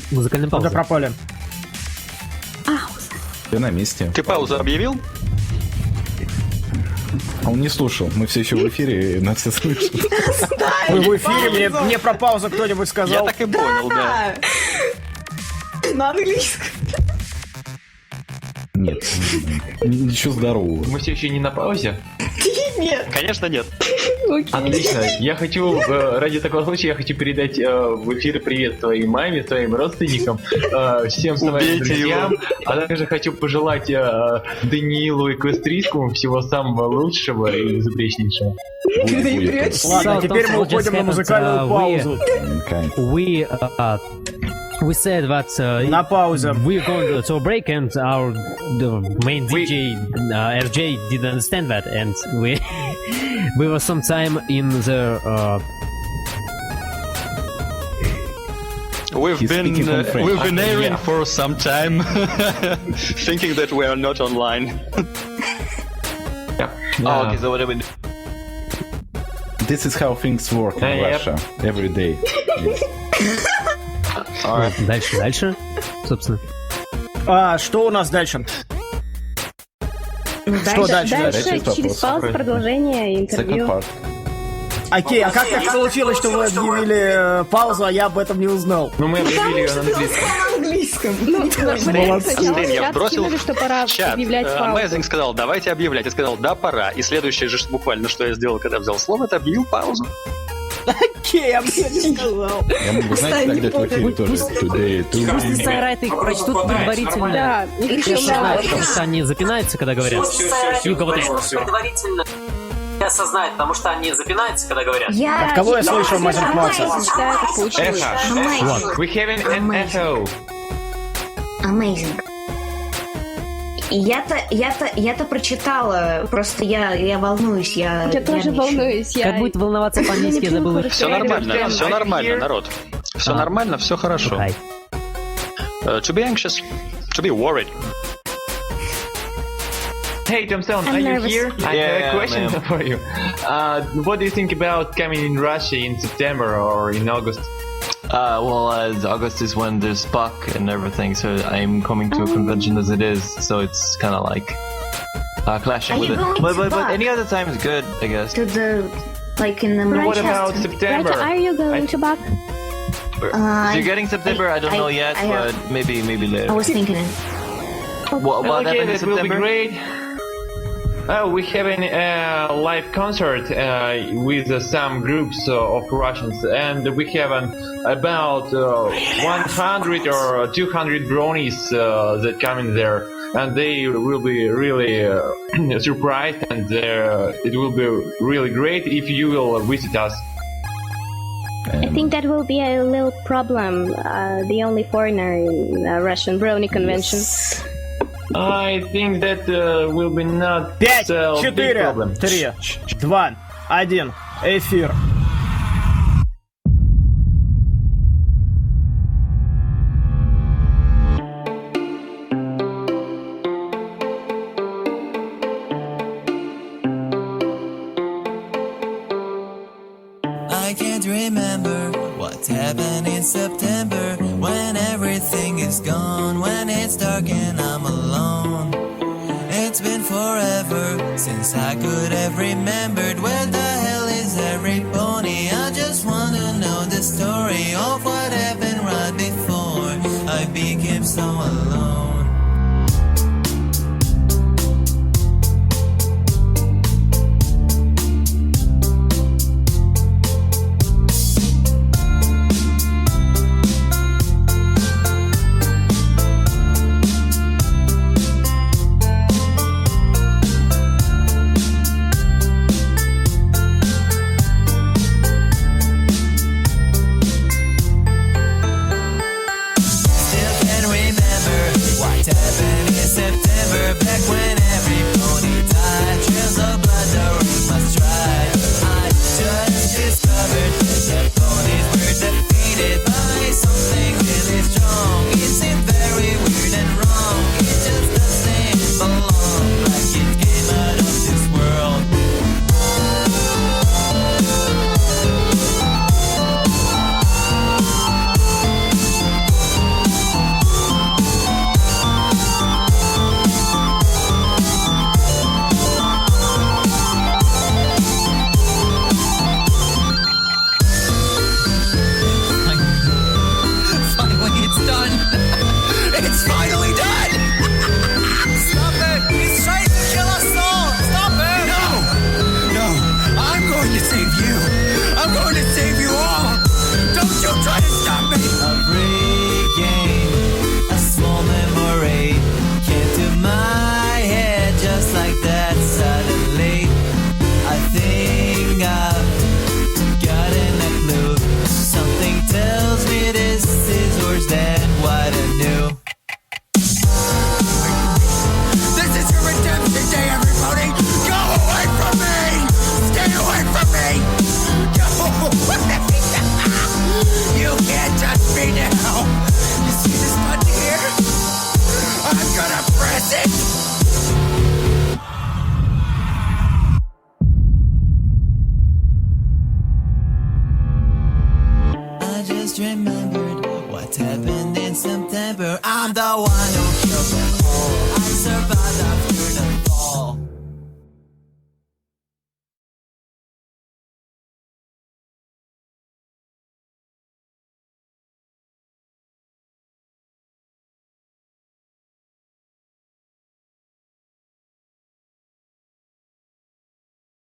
Музыкальная Куда пауза. пропали? Ты на месте. Ты паузу объявил? А он не слушал. Мы все еще в эфире, и нас все слышат. Вы в эфире, мне про паузу кто-нибудь Я сказал? так и понял, да. На английском. Нет. Ничего здорового. Мы все еще не на паузе? Нет. Конечно, нет. Отлично. Я хочу, ради такого случая, я хочу передать в эфир привет твоей маме, твоим родственникам, всем своим Убейте друзьям. его. А также хочу пожелать Даниилу и Квестрийскому всего самого лучшего и безупречнейшего. Ладно, теперь мы уходим на музыкальную паузу. We said that На паузе. we're going to a break, and our main DJ RJ didn't understand that, and we were some time in the We've He's speaking from French. we've been airing for some time, thinking that we are not online. Oh, okay, so what do we do? This is how things work in Russia every day. Дальше, собственно. Что у нас дальше? Что дальше? Через паузу продолжение интервью. Окей, а как так получилось, что вы объявили паузу, а я об этом не узнал? Ну, мы объявили ее на английском. Я бросил что пора чат. объявлять паузу. Amazing сказал, давайте объявлять. Я сказал, да, пора. И следующее же буквально, что я сделал, когда взял слово, это объявил паузу. Окей, я бы не сказал. Я могу, знаете, когда это в эфире тоже. Пусть сайрайты их прочтут предварительно. Да, Я знаю, потому что они запинаются, когда говорят. И у кого-то предварительно осознает, потому что они запинаются, когда говорят. От кого я слышу Magic Mouse? We have an echo. Amazing. Я-то прочитала, просто я волнуюсь, я тоже волнуюсь. Как будет волноваться по-английски, я забыла. Все нормально, народ. Все нормально, все хорошо. To be anxious, to be worried. Hey Tombstone, are you here? I have a question for you. What do you think about coming in Russia in September or in August? August is when there's Puck and everything, so I'm coming to a convention as it is, so it's kind of like clashing with it. But any other time is good, I guess. To the in the What about September? Are you going to back? If you're getting September, I don't know yet, but maybe later. I was thinking it. What happened in that will be September? great. We have a live concert with some groups of Russians, and we have about 100 or 200 bronies that come in there, and they will be really surprised, and it will be really great if you will visit us. I think that will be a little problem. The only foreigner in the Russian brony convention. I think that will be not 5, so big 4, problem. 3, 2, 1, эфир. I can't remember what happened in September, when everything is gone, when it's dark and I'm alone. It's been forever since I could have remembered where the hell is every pony. I just wanna know the story of what happened right before I became so alone. just remembered what happened in September. I'm the one who killed them all. I survived.